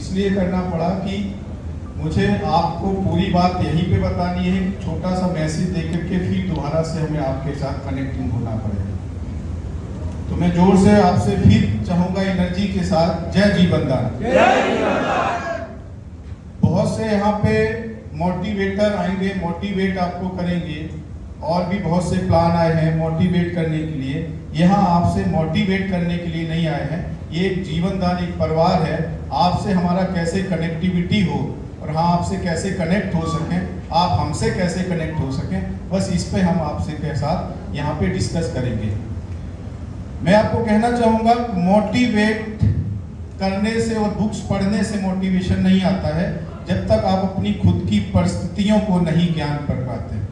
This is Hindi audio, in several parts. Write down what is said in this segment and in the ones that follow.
इसलिए करना पड़ा कि मुझे आपको पूरी बात यहीं पे बतानी है, छोटा सा मैसेज देकर के फिर दोबारा से हमें आपके साथ कनेक्टिंग होना पड़ेगा। तो मैं जोर से आपसे फिर चाहूंगा एनर्जी के साथ, जय जीवन दान। बहुत से यहाँ पे मोटिवेटर आएंगे, मोटिवेट आपको करेंगे, और भी बहुत से प्लान आए हैं मोटिवेट करने के लिए। यहाँ आपसे मोटिवेट करने के लिए नहीं आए हैं, ये एक जीवन दान, एक परिवार है। आपसे हमारा कैसे कनेक्टिविटी हो और हाँ आपसे कैसे कनेक्ट हो सकें, आप हमसे कैसे कनेक्ट हो सकें, बस इस पे हम आपसे के साथ यहाँ पे डिस्कस करेंगे। मैं आपको कहना चाहूँगा मोटिवेट करने से और बुक्स पढ़ने से मोटिवेशन नहीं आता है जब तक आप अपनी खुद की परिस्थितियों को नहीं ज्ञान कर पाते।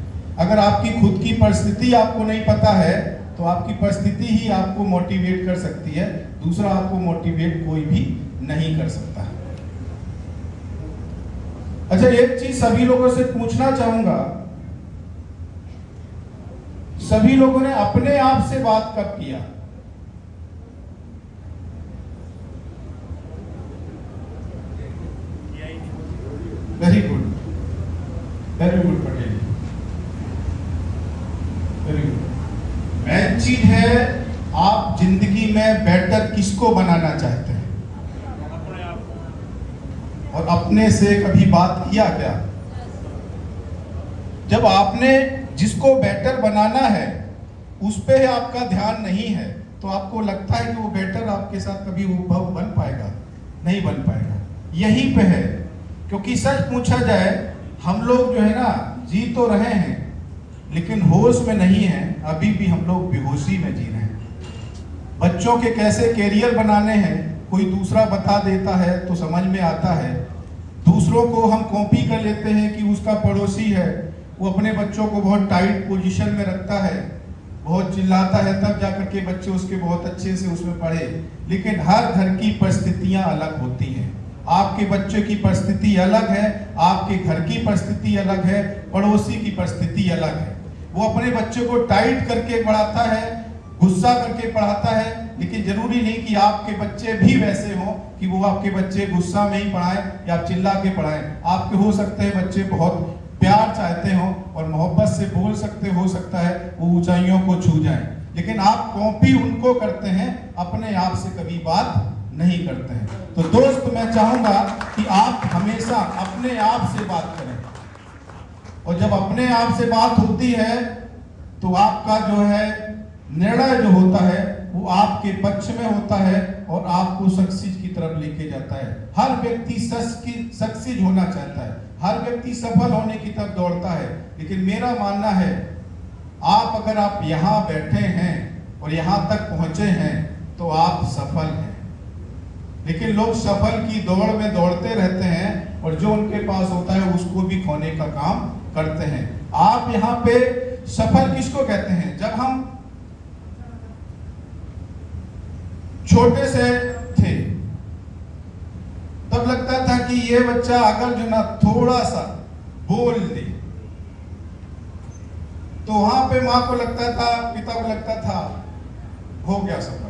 अगर आपकी खुद की परिस्थिति आपको नहीं पता है तो आपकी परिस्थिति ही आपको मोटिवेट कर सकती है, दूसरा आपको मोटिवेट कोई भी नहीं कर सकता है। अच्छा, एक चीज सभी लोगों से पूछना चाहूंगा, सभी लोगों ने अपने आप से बात कब किया? Very good, very good Patel, very good. Main चीज है आप जिंदगी में बेटर किसको बनाना चाहते हैं, और अपने से कभी बात किया क्या? जब आपने जिसको बेटर बनाना है उस पे आपका ध्यान नहीं है तो आपको लगता है कि वो बेटर आपके साथ कभी वो बन पाएगा? नहीं बन पाएगा। यहीं पे है, क्योंकि सच पूछा जाए हम लोग जो है ना जी तो रहे हैं लेकिन होश में नहीं है, अभी भी हम लोग बेहोशी में जी रहे हैं। बच्चों के कैसे कैरियर बनाने हैं कोई दूसरा बता देता है तो समझ में आता है, दूसरों को हम कॉपी कर लेते हैं कि उसका पड़ोसी है वो अपने बच्चों को बहुत टाइट पोजीशन में रखता है, बहुत चिल्लाता है, तब जाकर के बच्चे उसके बहुत अच्छे से उसमें पढ़े। लेकिन हर घर की परिस्थितियां अलग होती हैं। आपके बच्चे की परिस्थिति अलग है, आपके घर की परिस्थिति अलग है, पड़ोसी की परिस्थिति अलग है। वो अपने बच्चे को टाइट करके पढ़ाता है, गुस्सा करके पढ़ाता है, लेकिन जरूरी नहीं कि आपके बच्चे भी वैसे हों कि वो आपके बच्चे गुस्सा में ही पढ़ाएं या चिल्ला के पढ़ाएं। आपके हो सकते हैं बच्चे बहुत प्यार चाहते हो और मोहब्बत से बोल सकते, हो सकता है वो ऊंचाइयों को छू जाएं, लेकिन आप कॉपी उनको करते हैं, अपने आप से कभी बात नहीं करते हैं। तो दोस्त मैं चाहूंगा कि आप हमेशा अपने आप से बात करें, और जब अपने आप से बात होती है तो आपका जो है निर्णय जो होता है वो आपके पक्ष में होता है और आपको सक्सेस की तरफ लेके जाता है। हर व्यक्ति सक्सेस होना चाहता है, हर व्यक्ति सफल होने की तरफ दौड़ता है, लेकिन मेरा मानना है आप अगर आप यहाँ बैठे हैं और यहाँ तक पहुंचे हैं तो आप सफल हैं। लेकिन लोग सफल की दौड़ में दौड़ते रहते हैं और जो उनके पास होता है उसको भी खोने का काम करते हैं। आप यहाँ पे सफल किसको कहते हैं? जब हम छोटे से थे तब लगता था कि ये बच्चा अगर जो ना थोड़ा सा बोल दे तो वहां पे माँ को लगता था, पिता को लगता था हो गया सफल।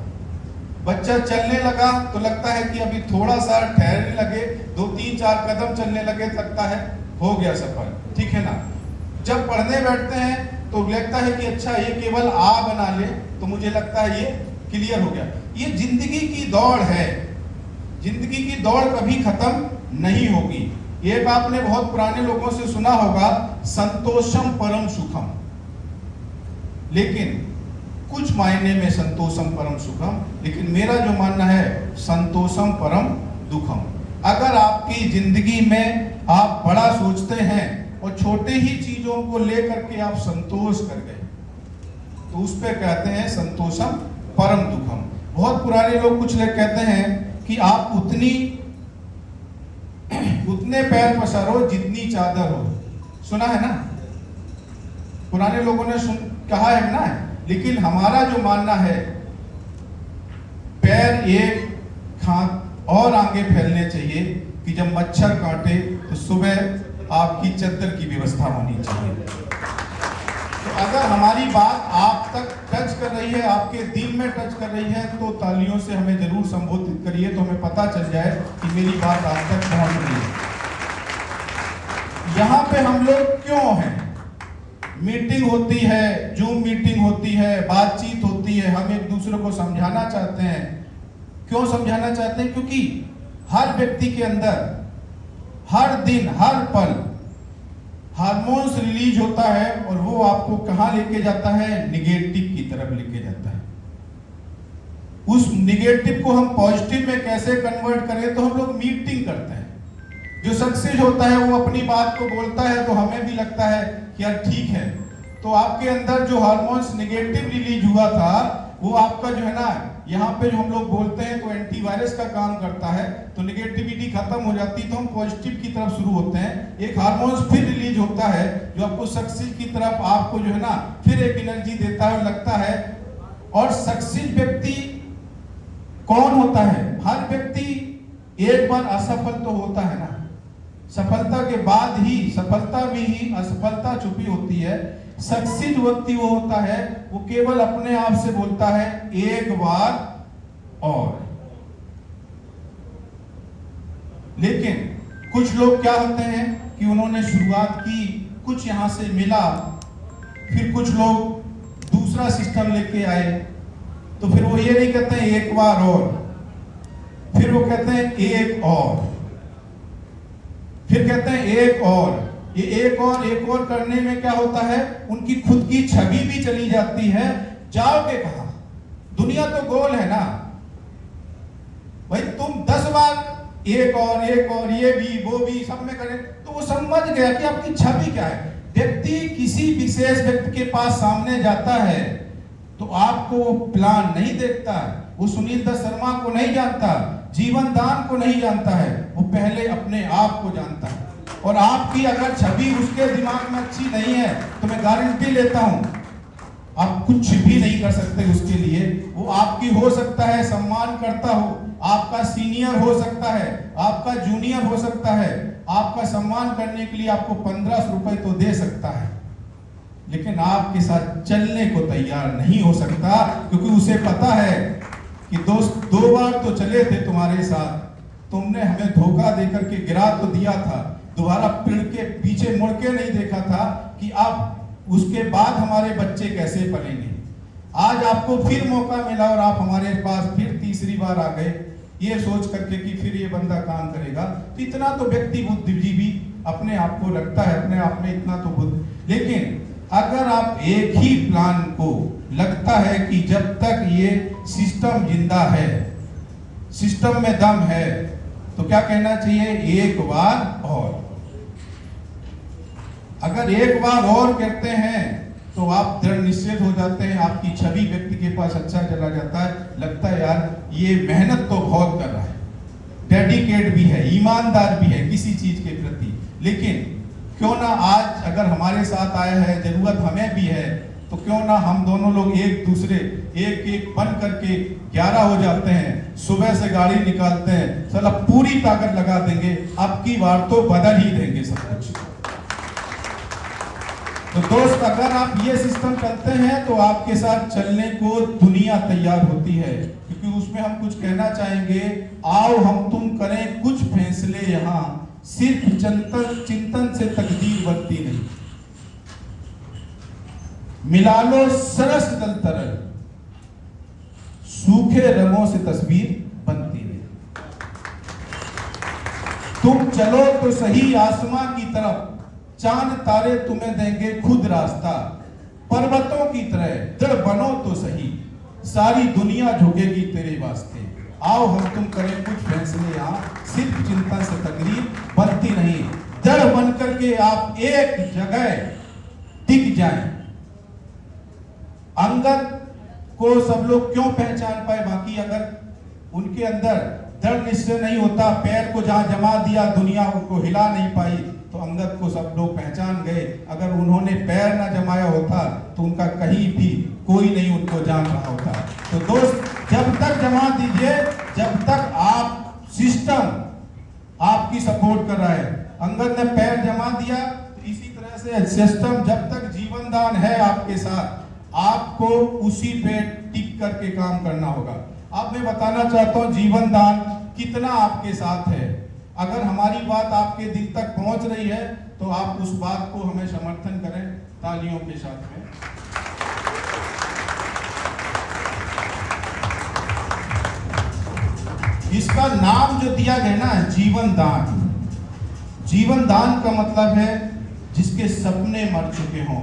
बच्चा चलने लगा तो लगता है कि अभी थोड़ा सा ठहरने लगे, 2-3-4 कदम चलने लगे, लगता है हो गया सफल, ठीक है ना। जब पढ़ने बैठते हैं तो लगता है कि अच्छा ये केवल आ बना ले तो मुझे लगता है ये क्लियर हो गया। ये जिंदगी की दौड़ है, जिंदगी की दौड़ कभी खत्म नहीं होगी। ये आपने बहुत पुराने लोगों से सुना होगा, संतोषम परम सुखम, लेकिन कुछ मायने में संतोषम परम सुखम, लेकिन मेरा जो मानना है संतोषम परम दुखम। अगर आपकी जिंदगी में आप बड़ा सोचते हैं और छोटे ही चीजों को लेकर के आप संतोष कर गए तो उस पे कहते हैं संतोषम परम दुखम। बहुत पुराने लोग कुछ लोग कहते हैं कि आप उतने पैर पसारो जितनी चादर हो। सुना है ना, पुराने लोगों ने कहा है ना, लेकिन हमारा जो मानना है पैर एक हाथ और आगे फैलने चाहिए कि जब मच्छर काटे तो सुबह आपकी चद्दर की व्यवस्था होनी चाहिए। तो अगर हमारी बात आप तक टच टच कर रही है, आपके दिल में टच कर रही है, तो तालियों से हमें जरूर संबोधित करिए, तो हमें पता चल जाए कि मेरी बात आप तक पहुंच रही है। यहाँ पे हम लोग क्यों हैं? मीटिंग होती है, जूम मीटिंग होती है, बातचीत होती है, हम एक दूसरे को समझाना चाहते हैं। क्यों समझाना चाहते हैं? क्योंकि हर व्यक्ति के अंदर हर दिन हर पल हार्मोन्स रिलीज होता है, और वो आपको कहां लेके जाता है? निगेटिव की तरफ लेके जाता है। उस निगेटिव को हम पॉजिटिव में कैसे कन्वर्ट करें? तो हम लोग मीटिंग करते हैं। जो सक्सेस होता है वो अपनी बात को बोलता है, तो हमें भी लगता है कि यार ठीक है। तो आपके अंदर जो हार्मोन्स निगेटिव रिलीज हुआ था, वो आपका जो है ना, यहाँ पे जो हम लोग बोलते हैं तो एंटीवायरस का काम करता है, तो निगेटिविटी खत्म हो जाती है, तो हम पॉजिटिव की तरफ शुरू होते हैं। एक हार्मोन्स फिर रिलीज होता है जो आपको सक्सेस की तरफ, आपको जो है ना फिर एक एनर्जी देता है, लगता है। और सक्सेस व्यक्ति कौन होता है? हर व्यक्ति एक बार असफल तो होता है ना, सफलता के बाद ही, सफलता में ही असफलता छुपी होती है। सक्सेस व्यक्ति वो होता है, वो केवल अपने आप से बोलता है एक बार और। लेकिन कुछ लोग क्या होते हैं कि उन्होंने शुरुआत की, कुछ यहां से मिला, फिर कुछ लोग दूसरा सिस्टम लेके आए, तो फिर वो ये नहीं कहते हैं एक बार और, फिर वो कहते हैं एक और, फिर कहते हैं एक और। ये एक और करने में क्या होता है? उनकी खुद की छवि भी चली जाती है। जाओगे कहां? दुनिया तो गोल है ना भाई। तुम 10 बार एक और, ये भी वो भी सब में करें, तो वो समझ गया कि आपकी छवि क्या है। व्यक्ति किसी विशेष व्यक्ति के पास सामने जाता है तो आपको वो प्लान नहीं देखता है, वो सुनील दत्त शर्मा को नहीं जानता, जीवन दान को नहीं जानता है, वो पहले अपने आप को जानता है। और आपकी अगर छवि उसके दिमाग में अच्छी नहीं है तो मैं गारंटी लेता हूं आप कुछ भी नहीं कर सकते उसके लिए। वो आपकी हो सकता है सम्मान करता हो, आपका सीनियर हो सकता है, आपका जूनियर हो सकता है, आपका सम्मान करने के लिए आपको 1500 रुपए तो दे सकता है, लेकिन आपके साथ चलने को तैयार नहीं हो सकता, क्योंकि उसे पता है कि दोस्त 2 बार तो चले थे तुम्हारे साथ, तुमने हमें धोखा देकर के गिरा तो दिया था, दोबारा पेड़ के पीछे मुड़ के नहीं देखा था कि अब उसके बाद हमारे बच्चे कैसे पलेंगे। आज आपको फिर मौका मिला और आप हमारे पास फिर तीसरी बार आ गए, ये सोच करके कि फिर ये बंदा काम करेगा। तो इतना तो व्यक्ति बुद्धिजीवी अपने आप को लगता है, अपने आप में इतना तो बुद्धि। लेकिन अगर आप एक ही प्लान को लगता है कि जब तक ये सिस्टम जिंदा है, सिस्टम में दम है, तो क्या कहना चाहिए? एक बार और। अगर एक बार और कहते हैं तो आप दृढ़ निश्चित हो जाते हैं, आपकी छवि व्यक्ति के पास अच्छा चला जाता है, लगता है यार ये मेहनत तो बहुत कर रहा है, डेडिकेट भी है, ईमानदार भी है किसी चीज के प्रति। लेकिन क्यों ना आज अगर हमारे साथ आया है, जरूरत हमें भी है, तो क्यों ना हम दोनों लोग एक दूसरे एक बन करके 11 हो जाते हैं, सुबह से गाड़ी निकालते हैं, साला पूरी ताकत लगा देंगे, अब की बार तो बदल ही देंगे सब कुछ। तो दोस्त, अगर आप ये सिस्टम चलते हैं तो आपके साथ चलने को दुनिया तैयार होती है, क्योंकि उसमें हम कुछ कहना चाहेंगे, आओ हम तुम करें कुछ फैसले यहाँ, सिर्फ चिंतन से तकदीर बनती नहीं, मिला लो सरस दल तरल, सूखे रंगों से तस्वीर बनती नहीं। तुम चलो तो सही आसमां की तरफ, चांद तारे तुम्हें देंगे खुद रास्ता, पर्वतों की तरह दृढ़ बनो तो सही, सारी दुनिया झुकेगी तेरे वास्ते। आओ हम तुम करें कुछ फैसले यहाँ, सिर्फ चिंता से तकदीर बनती नहीं। दृढ़ बन करके आप एक जगह टिक जाएं। अंगद को सब लोग क्यों पहचान पाए? बाकी अगर उनके अंदर दृढ़ निश्चय नहीं होता, पैर को जहां जमा दिया दुनिया उनको हिला नहीं पाई, तो अंगद को सब लोग पहचान गए। अगर उन्होंने पैर ना जमाया होता तो उनका कहीं भी कोई नहीं उनको जान रहा होता। तो दोस्त, जब तक जमा दीजिए, जब तक आप सिस्टम आपकी सपोर्ट कर रहा है। अंगद ने पैर जमा दिया, तो इसी तरह से सिस्टम जब तक जीवन दान है आपके साथ, आपको उसी पे टिक करके काम करना होगा। अब मैं बताना चाहता हूं जीवन दान कितना आपके साथ है। अगर हमारी बात आपके दिल तक पहुंच रही है तो आप उस बात को हमें समर्थन करें तालियों के साथ में। इसका नाम जो दिया गया ना जीवन दान, जीवन दान का मतलब है जिसके सपने मर चुके हों,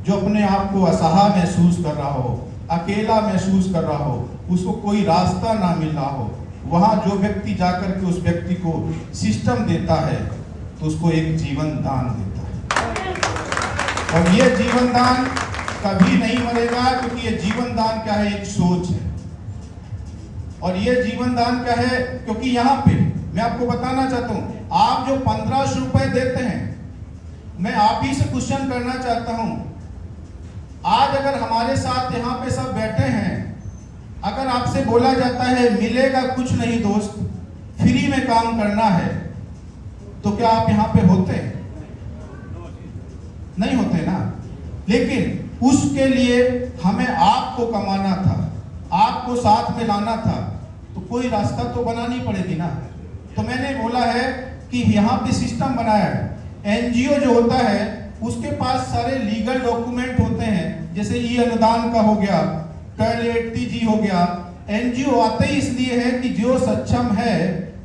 जो अपने आप को असहाय महसूस कर रहा हो, अकेला महसूस कर रहा हो, उसको कोई रास्ता ना मिल रहा हो, वहां जो व्यक्ति जाकर के उस व्यक्ति को सिस्टम देता है तो उसको एक जीवन दान देता है। और ये जीवन दान कभी नहीं मरेगा, क्योंकि ये जीवन दान क्या है, एक सोच है। और ये जीवन दान क्या है, क्योंकि यहाँ पे मैं आपको बताना चाहता हूं, आप जो 1500 रुपए देते हैं, मैं आप ही से क्वेश्चन करना चाहता हूं, आज अगर हमारे साथ यहाँ पे सब बैठे हैं, अगर आपसे बोला जाता है मिलेगा कुछ नहीं दोस्त, फ्री में काम करना है, तो क्या आप यहाँ पे होते? नहीं होते ना। लेकिन उसके लिए हमें आपको कमाना था, आपको साथ में लाना था, तो कोई रास्ता तो बनानी पड़ेगी ना। तो मैंने बोला है कि यहाँ पे सिस्टम बनाया है। एनजीओ जो होता है उसके पास सारे लीगल डॉक्यूमेंट होते हैं, जैसे ई अनुदान का हो गया, टॉयलेट जी हो गया। एनजीओ आते ही इसलिए है कि जो सक्षम है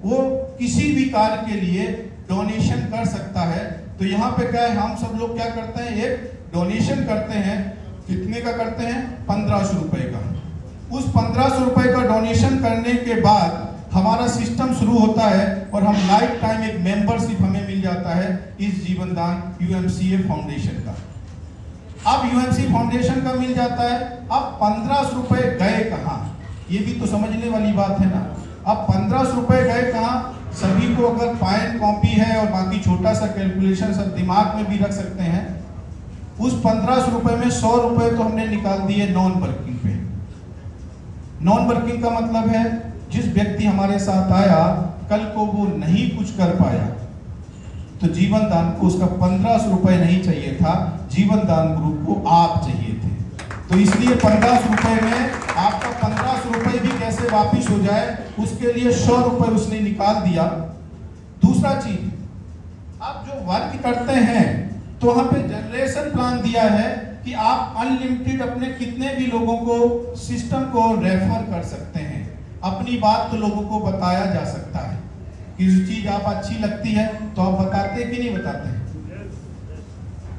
वो किसी भी कार्य के लिए डोनेशन कर सकता है। तो यहाँ पे क्या है, हम सब लोग क्या करते हैं, एक डोनेशन करते हैं। कितने का करते हैं? 1500 रुपए का। उस 1500 रुपए का डोनेशन करने के बाद हमारा सिस्टम शुरू होता है और हम लाइफ टाइम एक मेंबरशिप हमें मिल जाता है इस जीवन दान यूएमसीए फाउंडेशन का। अब यूएमसी फाउंडेशन का मिल जाता है। अब 1500 रुपए गए कहाँ, ये भी तो समझने वाली बात है ना। अब 1500 रुपए गए कहाँ, सभी को अगर फाइन कॉपी है और बाकी छोटा सा कैलकुलेशन सब दिमाग में भी रख सकते हैं। उस 1500 रुपए में 100 रुपए तो हमने निकाल दिए नॉन वर्किंग पे। नॉन वर्किंग का मतलब है जिस व्यक्ति हमारे साथ आया, कल को वो नहीं कुछ कर पाया, तो जीवन दान को उसका 1500 रुपए नहीं चाहिए था, जीवन दान ग्रुप को आप चाहिए थे। तो इसलिए 1500 रुपए में आपका 1500 रुपए भी कैसे वापिस हो जाए, उसके लिए 100 रुपए उसने निकाल दिया। दूसरा चीज, आप जो वर्क करते हैं तो वहां पे जनरेशन प्लान दिया है कि आप अनलिमिटेड अपने कितने भी लोगों को सिस्टम को रेफर कर सकते हैं। अपनी बात तो लोगों को बताया जा सकता है। किसी चीज आप अच्छी लगती है तो आप बताते कि नहीं बताते?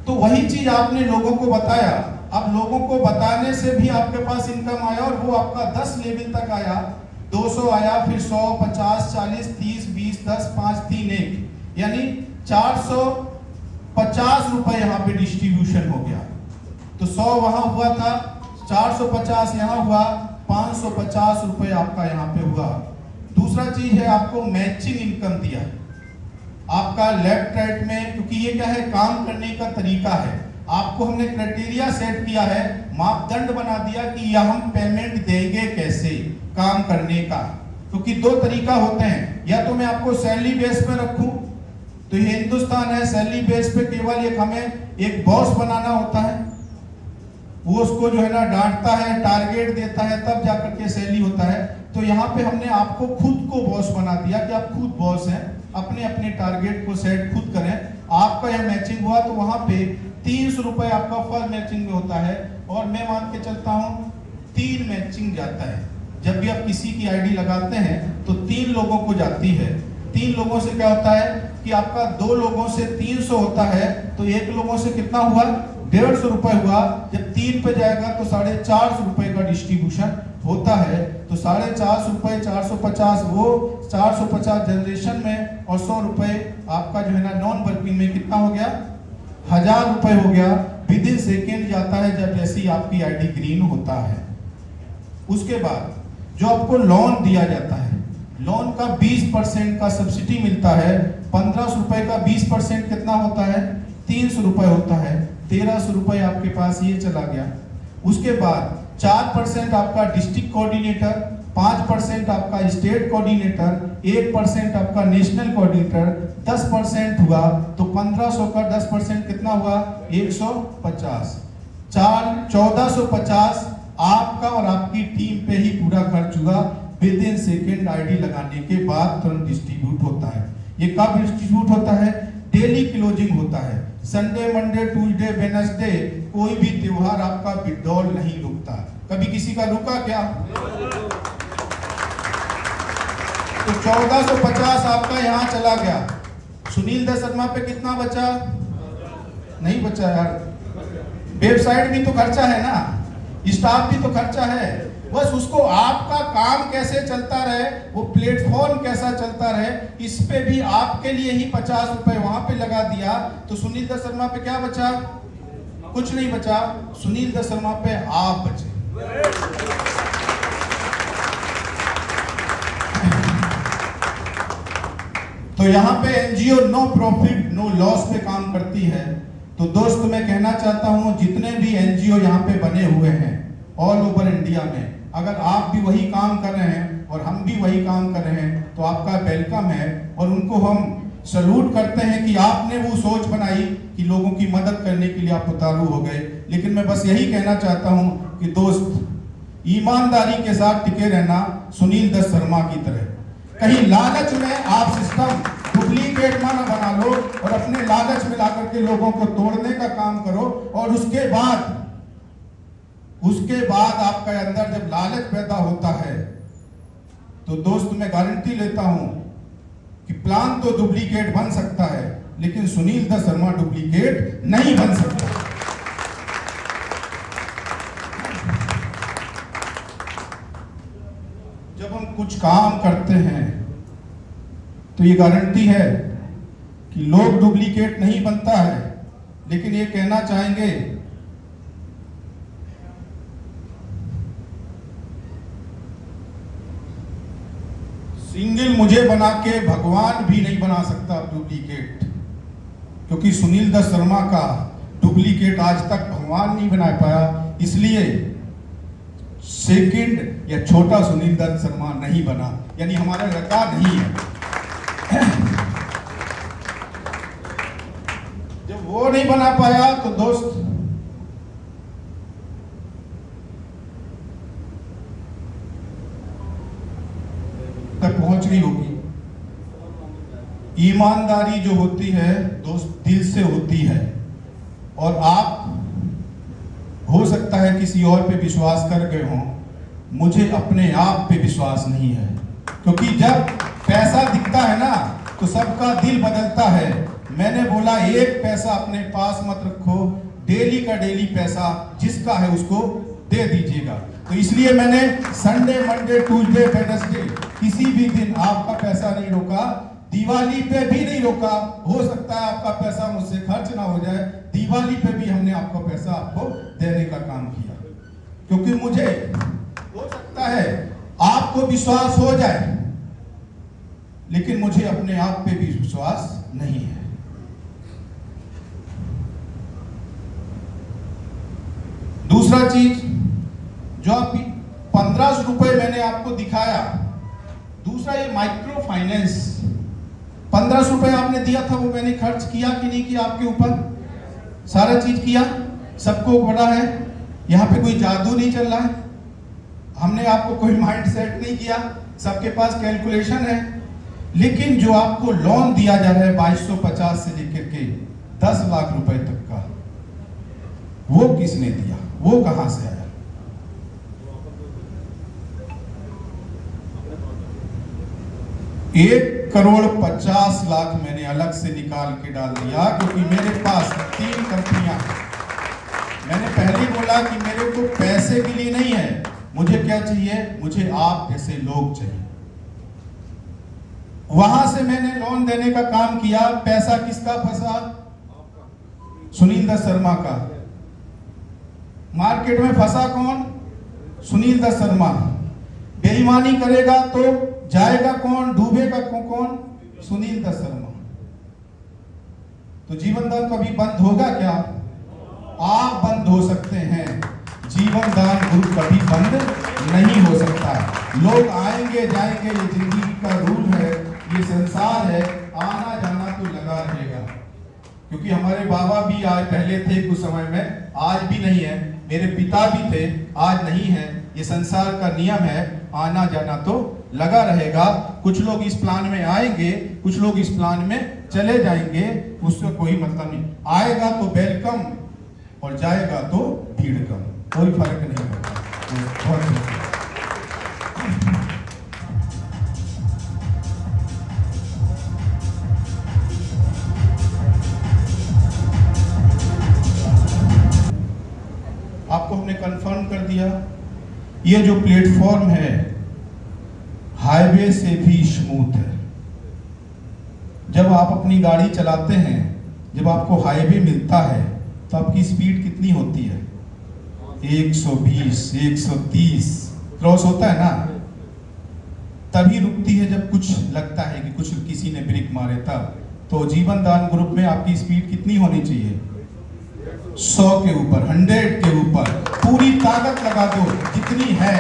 तो वही चीज आपने लोगों को बताया। अब लोगों को बताने से भी आपके पास इनकम आया और वो आपका 10 लेवल तक आया, 200 आया, फिर 100, 50, 40, 30, 20, 10, 5, 3, 1, यानी 450 रुपए यहाँ पे डिस्ट्रीब्यूशन हो गया। तो 100 वहां हुआ था, 450 यहाँ हुआ, 550 रुपए आपका यहाँ पे हुआ। दूसरा चीज है, आपको मैचिंग इनकम दिया आपका लेफ्ट राइट में, क्योंकि ये क्या है, काम करने का तरीका है। आपको हमने क्राइटेरिया सेट किया है, मापदंड बना दिया कि यह हम पेमेंट देंगे कैसे काम करने का। क्योंकि दो तरीका होते हैं, या तो मैं आपको सैलरी बेस पे रखूं, तो ये हिंदुस्तान है, सैलरी बेस पे केवल एक हमें एक बॉस बनाना होता है, वो उसको जो है ना डांटता है, टारगेट देता है, तब जाकर के सैलरी होता है। तो यहाँ पे हमने आपको खुद को बॉस बना दिया कि आप खुद बॉस हैं, अपने अपने टारगेट को सेट खुद करें। आपका यह मैचिंग हुआ तो वहां पे 300 रुपए आपका फर्स्ट मैचिंग में होता है, और मैं मान के चलता हूँ 3 मैचिंग जाता है। जब भी आप किसी की आईडी लगाते हैं तो 3 लोगों को जाती है। 3 लोगों से क्या होता है कि आपका 2 लोगों से 300 होता है, तो 1 लोगों से कितना हुआ, 150 रुपए हुआ। जब 3 पे जाएगा तो 450 रुपए का डिस्ट्रीब्यूशन होता है। तो 450 रुपए, 450 वो, 450 जनरेशन में, और 100 रुपए आपका जो है ना नॉन वर्किंग में कितना हो गया, 1000 रुपए हो गया। विद इन सेकेंड जाता है जब जैसे ही आपकी आईडी ग्रीन होता है। उसके बाद जो आपको लोन दिया जाता है, लोन का 20% का सब्सिडी मिलता है। 1500 रुपए का 20% कितना होता है, 300 रुपए होता है। 1300 रुपए आपके पास ये चला गया। उसके बाद 4% आपका डिस्ट्रिक्ट कोऑर्डिनेटर, 5% आपका स्टेट कोऑर्डिनेटर, 1% आपका नेशनल कोऑर्डिनेटर, 10% हुआ। तो 1500 का 10% कितना हुआ, 150। 1450 आपका और आपकी टीम पे ही पूरा खर्च हुआ। विद इन सेकेंड आईडी लगाने के बाद तुरंत डिस्ट्रीब्यूट होता है। ये कब डिस्ट्रीब्यूट होता है? डेली क्लोजिंग होता है। संडे, मंडे, ट्यूसडे, वेडनेसडे कोई भी त्योहार आपका विड्रॉल नहीं रुकता। कभी किसी का रुका क्या? तो 1450 आपका यहाँ चला गया। सुनील दत्त शर्मा पे कितना बचा? नहीं बचा यार। वेबसाइट भी तो खर्चा है ना, स्टाफ भी तो खर्चा है। बस उसको आपका काम कैसे चलता रहे, वो प्लेटफॉर्म कैसा चलता रहे, इस पे भी आपके लिए ही 50 रुपए वहां पे लगा दिया। तो सुनील दत्त शर्मा पे क्या बचा? कुछ नहीं बचा। सुनील दत्त शर्मा पे आप बचे। तो यहाँ पे NGO no profit no loss पे काम करती है। तो दोस्त मैं कहना चाहता हूँ, जितने भी एनजीओ यहाँ पे बने हुए हैं ऑल ओवर इंडिया में, अगर आप भी वही काम कर रहे हैं और हम भी वही काम कर रहे हैं तो आपका वेलकम है। और उनको हम सलूट करते हैं कि आपने वो सोच बनाई कि लोगों की मदद करने के लिए आप उतारू हो गए। लेकिन मैं बस यही कहना चाहता हूं कि दोस्त, ईमानदारी के साथ टिके रहना, सुनील दत्त शर्मा की तरह। कहीं लालच में आप सिस्टम डुप्लीकेट ना बना लो और अपने लालच में लाकर के लोगों को तोड़ने का काम करो। और उसके बाद आपके अंदर जब लालच पैदा होता है तो दोस्त मैं गारंटी लेता हूं कि प्लान तो डुप्लीकेट बन सकता है, लेकिन सुनील दत्त शर्मा डुप्लीकेट नहीं बन सकता। जब हम कुछ काम करते हैं तो ये गारंटी है कि लोग डुप्लीकेट नहीं बनता है। लेकिन ये कहना चाहेंगे, सिंगल मुझे बना के भगवान भी नहीं बना सकता डुप्लीकेट, क्योंकि सुनील दत्त शर्मा का डुप्लीकेट आज तक भगवान नहीं बना पाया। इसलिए सेकंड या छोटा सुनील दत्त शर्मा नहीं बना, यानी हमारा रिकॉर्ड नहीं है। जब वो नहीं बना पाया तो दोस्त तक पहुंच रही होगी। ईमानदारी जो होती है दोस्त दिल से होती है, और आप हो सकता है किसी और पे विश्वास कर गए हो, मुझे अपने आप पे विश्वास नहीं है। क्योंकि जब पैसा दिखता है ना तो सबका दिल बदलता है। मैंने बोला एक पैसा अपने पास मत रखो, डेली का डेली पैसा जिसका है उसको दे दीजिएगा। तो इसलिए मैंने संडे, मंडे, ट्यूसडे, वेडनेसडे किसी भी दिन आपका पैसा नहीं रोका, दिवाली पे भी नहीं रोका। हो सकता है आपका पैसा मुझसे खर्च ना हो जाए, दिवाली पे भी हमने आपका पैसा आपको देने का काम किया। क्योंकि मुझे हो सकता है आपको विश्वास हो जाए, लेकिन मुझे अपने आप पे भी विश्वास नहीं है। दूसरा चीज जो आप 1500 रुपए मैंने आपको दिखाया, दूसरा ये माइक्रो फाइनेंस 1500 रुपए आपने दिया था, वो मैंने खर्च किया कि नहीं किया आपके ऊपर? सारा चीज किया, सबको पता है। यहाँ पे कोई जादू नहीं चल रहा है, हमने आपको कोई माइंड सेट नहीं किया, सबके पास कैलकुलेशन है। लेकिन जो आपको लोन दिया जा रहा है 2250 से लेकर के 10 लाख रुपए तक का, वो किसने दिया, वो कहां से आया? ₹1,50,00,000 मैंने अलग से निकाल के डाल दिया, क्योंकि मेरे पास 3 कंपनियां। मैंने पहले बोला कि मेरे को पैसे के लिए नहीं है, मुझे क्या चाहिए, मुझे आप जैसे लोग चाहिए। वहां से मैंने लोन देने का काम किया। पैसा किसका फंसा? सुनील दत्त शर्मा का। मार्केट में फंसा कौन? सुनील दत्त शर्मा। बेईमानी करेगा तो जाएगा कौन, डूबेगा कौन? सुनील दत्त शर्मा। तो जीवन दान कभी बंद होगा क्या? आप बंद हो सकते हैं, जीवन दान ग्रुप कभी बंद नहीं हो सकता। लोग आएंगे जाएंगे, ये जिंदगी का रूल है, ये संसार है, आना जाना तो लगा रहेगा। क्योंकि हमारे बाबा भी आज पहले थे कुछ समय में, आज भी नहीं है, मेरे पिता भी थे, आज नहीं है। ये संसार का नियम है, आना जाना तो लगा रहेगा। कुछ लोग इस प्लान में आएंगे, कुछ लोग इस प्लान में चले जाएंगे, उससे कोई मतलब नहीं। आएगा तो वेलकम और जाएगा तो भीड़ कम, कोई फर्क नहीं पड़ता। बहुत आपको हमने कंफर्म कर दिया, ये जो प्लेटफॉर्म है हाईवे से भी स्मूथ है। जब आप अपनी गाड़ी चलाते हैं, जब आपको हाईवे मिलता है तो आपकी स्पीड कितनी होती है? 120, 130 क्रॉस होता है ना, तभी रुकती है जब कुछ लगता है कि कुछ किसी ने ब्रेक मारे तब। तो जीवन दान ग्रुप में आपकी स्पीड कितनी होनी चाहिए? 100 के ऊपर, 100 के ऊपर, पूरी ताकत लगा दो जितनी है।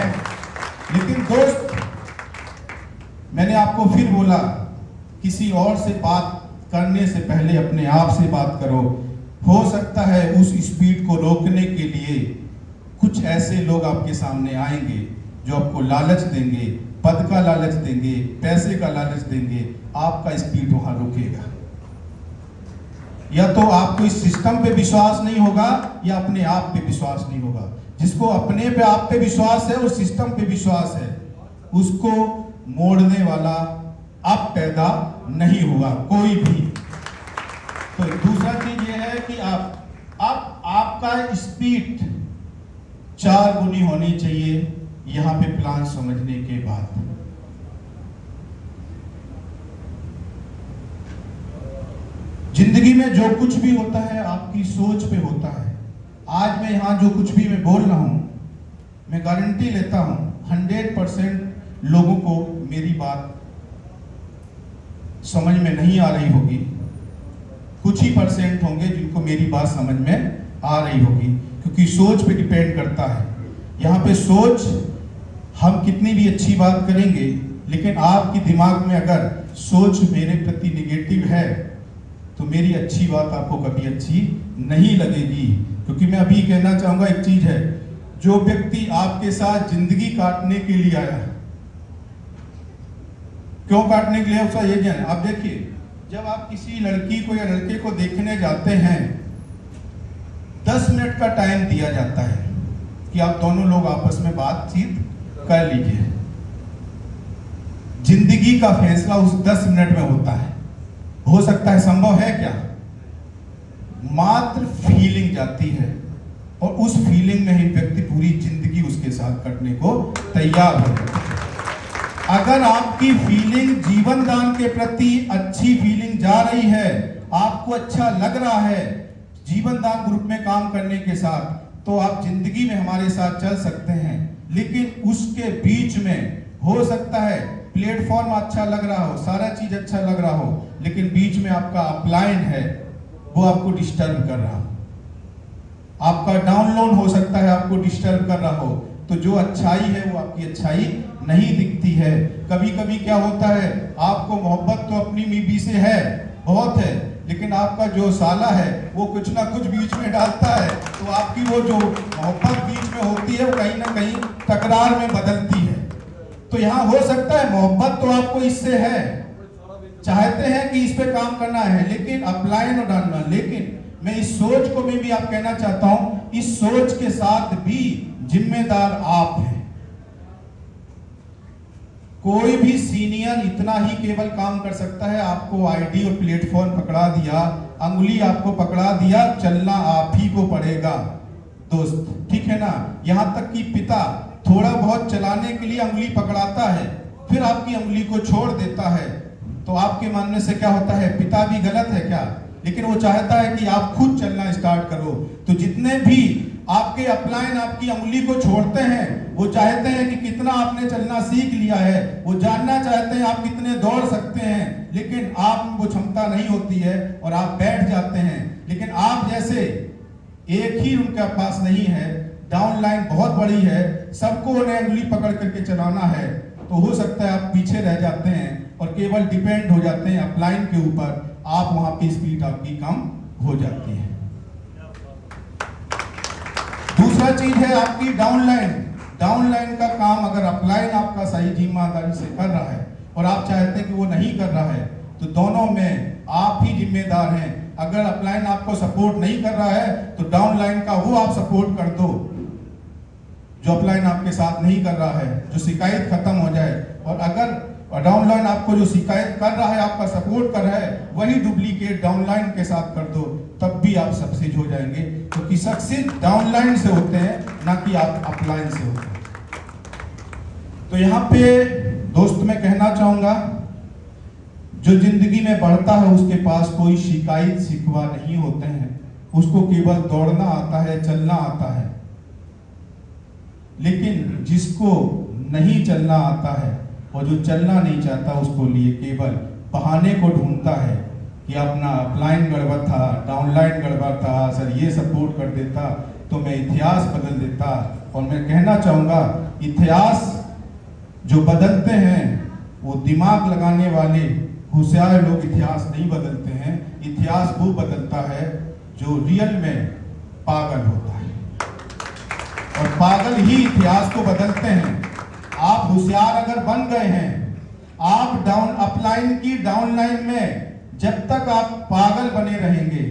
लेकिन दोस्त, मैंने आपको फिर बोला, किसी और से बात करने से पहले अपने आप से बात करो। हो सकता है उस स्पीड को रोकने के लिए कुछ ऐसे लोग आपके सामने आएंगे जो आपको लालच देंगे, पद का लालच देंगे, पैसे का लालच देंगे, आपका स्पीड वहां रुकेगा। या तो आपको इस सिस्टम पे विश्वास नहीं होगा या अपने आप पे विश्वास नहीं होगा। जिसको अपने पे आप पे विश्वास है और सिस्टम पे विश्वास है, उसको मोड़ने वाला अब पैदा नहीं हुआ कोई भी। तो दूसरा चीज ये है कि आपका स्पीड 4 गुनी होनी चाहिए यहां पे प्लान समझने के बाद। जिंदगी में जो कुछ भी होता है आपकी सोच पे होता है। आज मैं यहां जो कुछ भी मैं बोल रहा हूं, मैं गारंटी लेता हूं 100% लोगों को मेरी बात समझ में नहीं आ रही होगी। कुछ ही % होंगे जिनको मेरी बात समझ में आ रही होगी, क्योंकि सोच पे डिपेंड करता है। यहाँ पे सोच, हम कितनी भी अच्छी बात करेंगे, लेकिन आपके दिमाग में अगर सोच मेरे प्रति निगेटिव है तो मेरी अच्छी बात आपको कभी अच्छी नहीं लगेगी। क्योंकि मैं अभी कहना चाहूंगा एक चीज है, जो व्यक्ति आपके साथ जिंदगी काटने के लिए आया है, क्यों काटने के लिए, उसका ये ज्ञान है। आप देखिए, जब आप किसी लड़की को या लड़के को देखने जाते हैं, 10 मिनट का टाइम दिया जाता है कि आप दोनों लोग आपस में बातचीत कर लीजिए। जिंदगी का फैसला उस 10 मिनट में होता है। हो सकता है, संभव है क्या? मात्र फीलिंग जाती है और उस फीलिंग में ही व्यक्ति पूरी जिंदगी उसके साथ कटने को तैयार हो जाता है। अगर आपकी फीलिंग जीवन दान के प्रति अच्छी फीलिंग जा रही है, आपको अच्छा लग रहा है जीवन दान ग्रुप में काम करने के साथ, तो आप जिंदगी में हमारे साथ चल सकते हैं। लेकिन उसके बीच में हो सकता है प्लेटफॉर्म अच्छा लग रहा हो, सारा चीज अच्छा लग रहा हो, लेकिन बीच में आपका अपलाइन है, वो आपको डिस्टर्ब कर रहा हो। आपका डाउनलोड हो सकता है आपको डिस्टर्ब कर रहा हो, तो जो अच्छाई है वो आपकी अच्छाई नहीं दिखती है। कभी कभी क्या होता है, आपको मोहब्बत तो अपनी बीवी से है, बहुत है, लेकिन आपका जो साला है वो कुछ ना कुछ बीच में डालता है, तो आपकी वो जो मोहब्बत बीच में होती है वो कहीं ना कहीं तकरार में बदलती है। तो यहाँ हो सकता है मोहब्बत तो आपको इससे है, चाहते हैं कि इस पे काम करना है, लेकिन अपलाइन और डालना। लेकिन मैं इस सोच को मैं भी आप कहना चाहता हूं, इस सोच के साथ भी जिम्मेदार आप हैं। कोई भी सीनियर इतना ही केवल काम कर सकता है, आपको आईडी और प्लेटफॉर्म पकड़ा दिया, अंगुली आपको पकड़ा दिया, चलना आप ही को पड़ेगा दोस्त, ठीक है ना। यहां तक कि पिता थोड़ा बहुत चलाने के लिए अंगुली पकड़ाता है, फिर आपकी अंगुली को छोड़ देता है, तो आपके मानने से क्या होता है, पिता भी गलत है क्या? लेकिन वो चाहता है कि आप खुद चलना स्टार्ट करो। तो जितने भी आपके अपलाइन आपकी अंगुली को छोड़ते हैं, वो चाहते हैं कि कितना आपने चलना सीख लिया है, वो जानना चाहते हैं आप कितने दौड़ सकते हैं, लेकिन आप वो क्षमता नहीं होती है और आप बैठ जाते हैं। लेकिन आप जैसे एक ही उनके पास नहीं है, डाउन लाइन बहुत बड़ी है, सबको उन्हें अंगुली पकड़ करके चलाना है, तो हो सकता है आप पीछे रह जाते हैं और केवल डिपेंड हो जाते हैं अपलाइन के ऊपर। आप वहां पे स्पीड आपकी कम हो जाती है। दूसरा चीज है आपकी डाउनलाइन। डाउनलाइन का काम अगर अपलाइन आपका सही जिम्मेदारी से कर रहा है और आप चाहते हैं कि वो नहीं कर रहा है, तो दोनों में आप ही जिम्मेदार हैं। अगर अपलाइन आपको सपोर्ट नहीं कर रहा है तो डाउनलाइन का वो आप सपोर्ट कर दो जो अपलाइन आपके साथ नहीं कर रहा है, जो शिकायत खत्म हो जाए। और अगर डाउनलाइन आपको जो शिकायत कर रहा है, आपका सपोर्ट कर रहा है, वही डुप्लीकेट डाउनलाइन के साथ कर दो, तब भी आप सक्सेस हो जाएंगे। क्योंकि सक्सेस डाउनलाइन से होते हैं, ना कि आप अपलाइन से होते हैं। तो यहाँ पे दोस्त मैं कहना चाहूंगा, जो जिंदगी में बढ़ता है उसके पास कोई शिकायत शिकवा नहीं होते हैं, उसको केवल दौड़ना आता है, चलना आता है। लेकिन जिसको नहीं चलना आता है और जो चलना नहीं चाहता, उसको लिए केवल बहाने को ढूंढता है कि अपना अपलाइन गड़बड़ था, डाउनलाइन गड़बड़ था, सर ये सपोर्ट कर देता तो मैं इतिहास बदल देता। और मैं कहना चाहूंगा, इतिहास जो बदलते हैं वो दिमाग लगाने वाले होशियार लोग इतिहास नहीं बदलते हैं। इतिहास वो बदलता है जो रियल में पागल होता है, और पागल ही इतिहास को बदलते हैं। आप होशियार अगर बन गए हैं, आप अपलाइन की डाउनलाइन में जब तक आप पागल बने रहेंगे,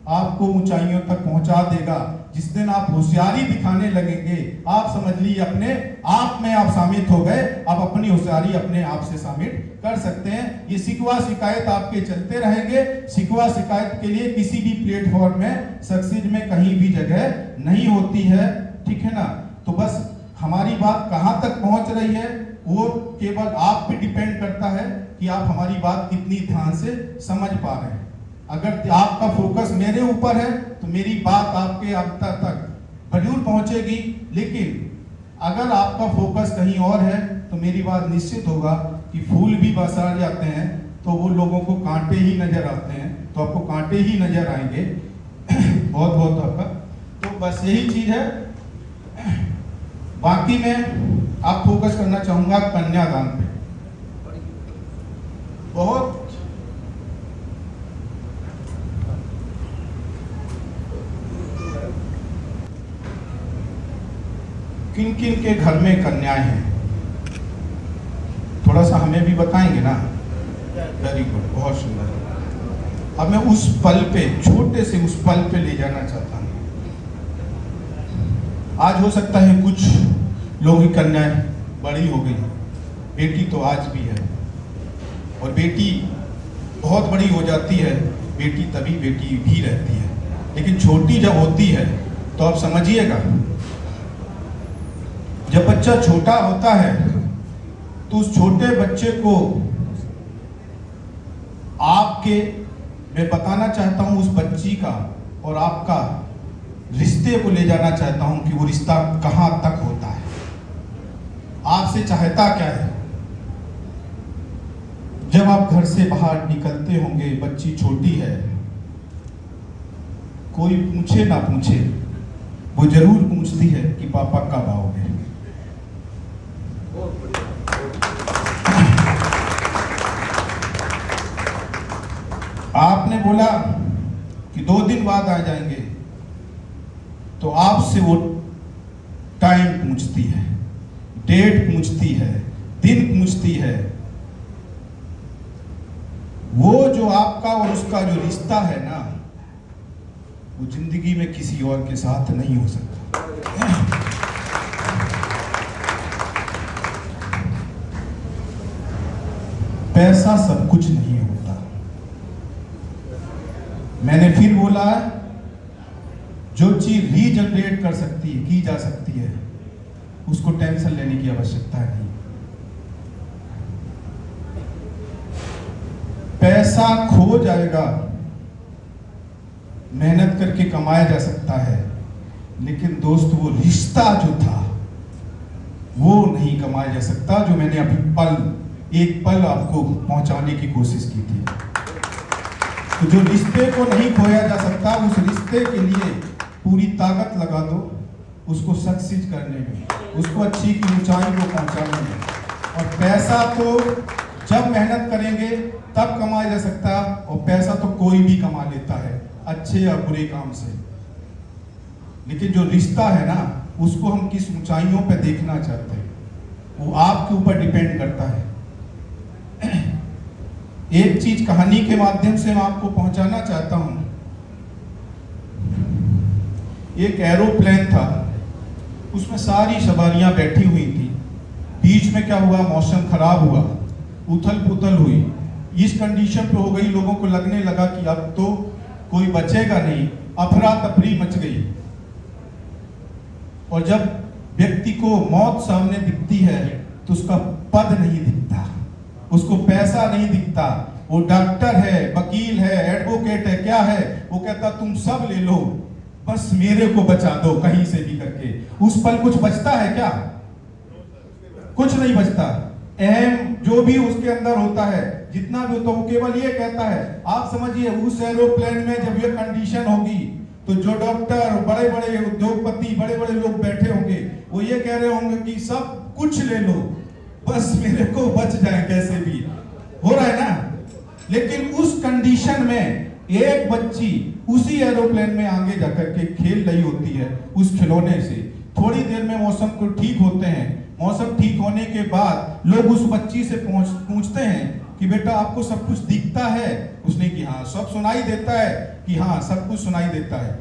आपको ऊंचाइयों तक पहुंचा देगा। जिस दिन आप होशियारी दिखाने लगेंगे, आप समझ लीजिए अपने आप में आप शामिल हो गए। आप अपनी होशियारी अपने आप से शामिल कर सकते हैं। ये शिकवा शिकायत आपके चलते रहेंगे। शिकवा शिकायत के लिए किसी भी प्लेटफॉर्म में सक्सेस में कहीं भी जगह नहीं होती है, ठीक है ना। तो बस हमारी बात कहां तक पहुंच रही है वो केवल आप पे डिपेंड करता है कि आप हमारी बात कितनी ध्यान से समझ पा रहे हैं। अगर आपका फोकस मेरे ऊपर है तो मेरी बात आपके अंतर तक जरूर पहुंचेगी। लेकिन अगर आपका फोकस कहीं और है तो मेरी बात निश्चित होगा कि फूल भी बरसात जाते हैं तो वो लोगों को कांटे ही नजर आते हैं, तो आपको कांटे ही नजर आएंगे। बहुत बहुत आपका तो बस यही चीज है। बाकी मैं आप फोकस करना चाहूंगा कन्यादान पे। बहुत किन किन के घर में कन्याएं हैं, थोड़ा सा हमें भी बताएंगे ना। वेरी गुड, बहुत सुंदर। अब मैं उस पल पे, छोटे से उस पल पे ले जाना चाहता हूं। आज हो सकता है कुछ लोगों की कन्याएं बड़ी हो गई, बेटी तो आज भी है, और बेटी बहुत बड़ी हो जाती है, बेटी तभी बेटी भी रहती है। लेकिन छोटी जब होती है तो आप समझिएगा, जब बच्चा छोटा होता है तो उस छोटे बच्चे को आपके, मैं बताना चाहता हूं उस बच्ची का और आपका रिश्ते को ले जाना चाहता हूं कि वो रिश्ता कहां तक होता है, आपसे चाहता क्या है। जब आप घर से बाहर निकलते होंगे, बच्ची छोटी है, कोई पूछे ना पूछे वो जरूर पूछती है कि पापा कब आओगे। आपने बोला कि 2 दिन बाद आ जाएंगे, तो आपसे वो टाइम पूछती है, डेट पूछती है, दिन पूछती है। वो जो आपका और उसका जो रिश्ता है ना, वो जिंदगी में किसी और के साथ नहीं हो सकता। पैसा सब कुछ नहीं होता। मैंने फिर बोला, जो चीज रीजनरेट कर सकती है, की जा सकती है, उसको टेंशन लेने की आवश्यकता नहीं। पैसा खो जाएगा, मेहनत करके कमाया जा सकता है, लेकिन दोस्त वो रिश्ता जो था वो नहीं कमाया जा सकता, जो मैंने अभी एक पल आपको पहुंचाने की कोशिश की थी। तो जो रिश्ते को नहीं खोया जा सकता, उस रिश्ते के लिए पूरी ताकत लगा दो, उसको सक्सेस करने में, उसको अच्छी की ऊंचाई को पहुंचाने में। और पैसा तो जब मेहनत करेंगे तब कमाया जा सकता, और पैसा तो कोई भी कमा लेता है। अच्छे या बुरे काम से, लेकिन जो रिश्ता है ना, उसको हम किस ऊंचाइयों पे देखना चाहते हैं, वो आपके ऊपर डिपेंड करता है। एक चीज कहानी के माध्यम से मैं आपको पहुंचाना चाहता हूं। एक एरोप्लेन था, उसमें सारी सवारियां बैठी हुई थी। बीच में क्या हुआ, मौसम खराब हुआ, उथल पुथल हुई। इस कंडीशन पे हो गई, लोगों को लगने लगा कि अब तो कोई बचेगा नहीं, अफरा तफरी मच गई। और जब व्यक्ति को मौत सामने दिखती है तो उसका पद नहीं दिखता, उसको पैसा नहीं दिखता। वो डॉक्टर है, वकील है, एडवोकेट है, क्या है, वो कहता तुम सब ले लो, बस मेरे को बचा दो कहीं से भी करके। उस पल कुछ बचता है क्या? कुछ नहीं बचता। अहम जो भी उसके अंदर होता है, जितना भी होता है, वो केवल ये कहता है। आप समझिए, उस एरोप्लेन में जब ये कंडीशन होगी तो जो डॉक्टर, बड़े बड़े उद्योगपति, बड़े बड़े लोग बैठे होंगे, वो ये कह रहे होंगे कि सब कुछ ले लो, बस मेरे को बच जाए कैसे भी। हो रहा है ना? लेकिन उस कंडीशन में एक बच्ची उसी एरोप्लेन में आगे जाकर के खेल रही होती है उस खिलौने से। थोड़ी देर में मौसम को ठीक होते हैं। मौसम ठीक होने के बाद लोग उस बच्ची से पूछते हैं कि बेटा आपको सब कुछ दिखता है? उसने कि हाँ। सब सुनाई देता है? कि हाँ सब कुछ सुनाई देता है।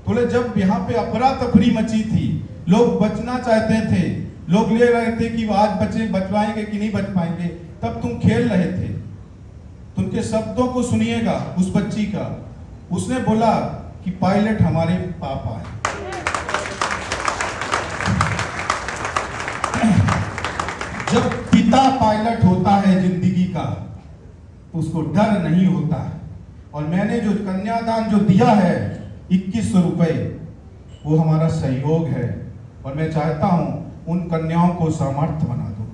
बोले जब यहाँ पे अफरा तफरी मची थी, लोग बचना चाहते थे, लोग ले रहे थे कि आज बच पाएंगे कि नहीं बच पाएंगे, तब तुम खेल रहे थे। उनके शब्दों को सुनिएगा उस बच्ची का। उसने बोला कि पायलट हमारे पापा है। जब पिता पायलट होता है जिंदगी का, तो उसको डर नहीं होता है। और मैंने जो कन्यादान जो दिया है 2100 रुपए, वो हमारा सहयोग है। और मैं चाहता हूं उन कन्याओं को सामर्थ्य बना दो।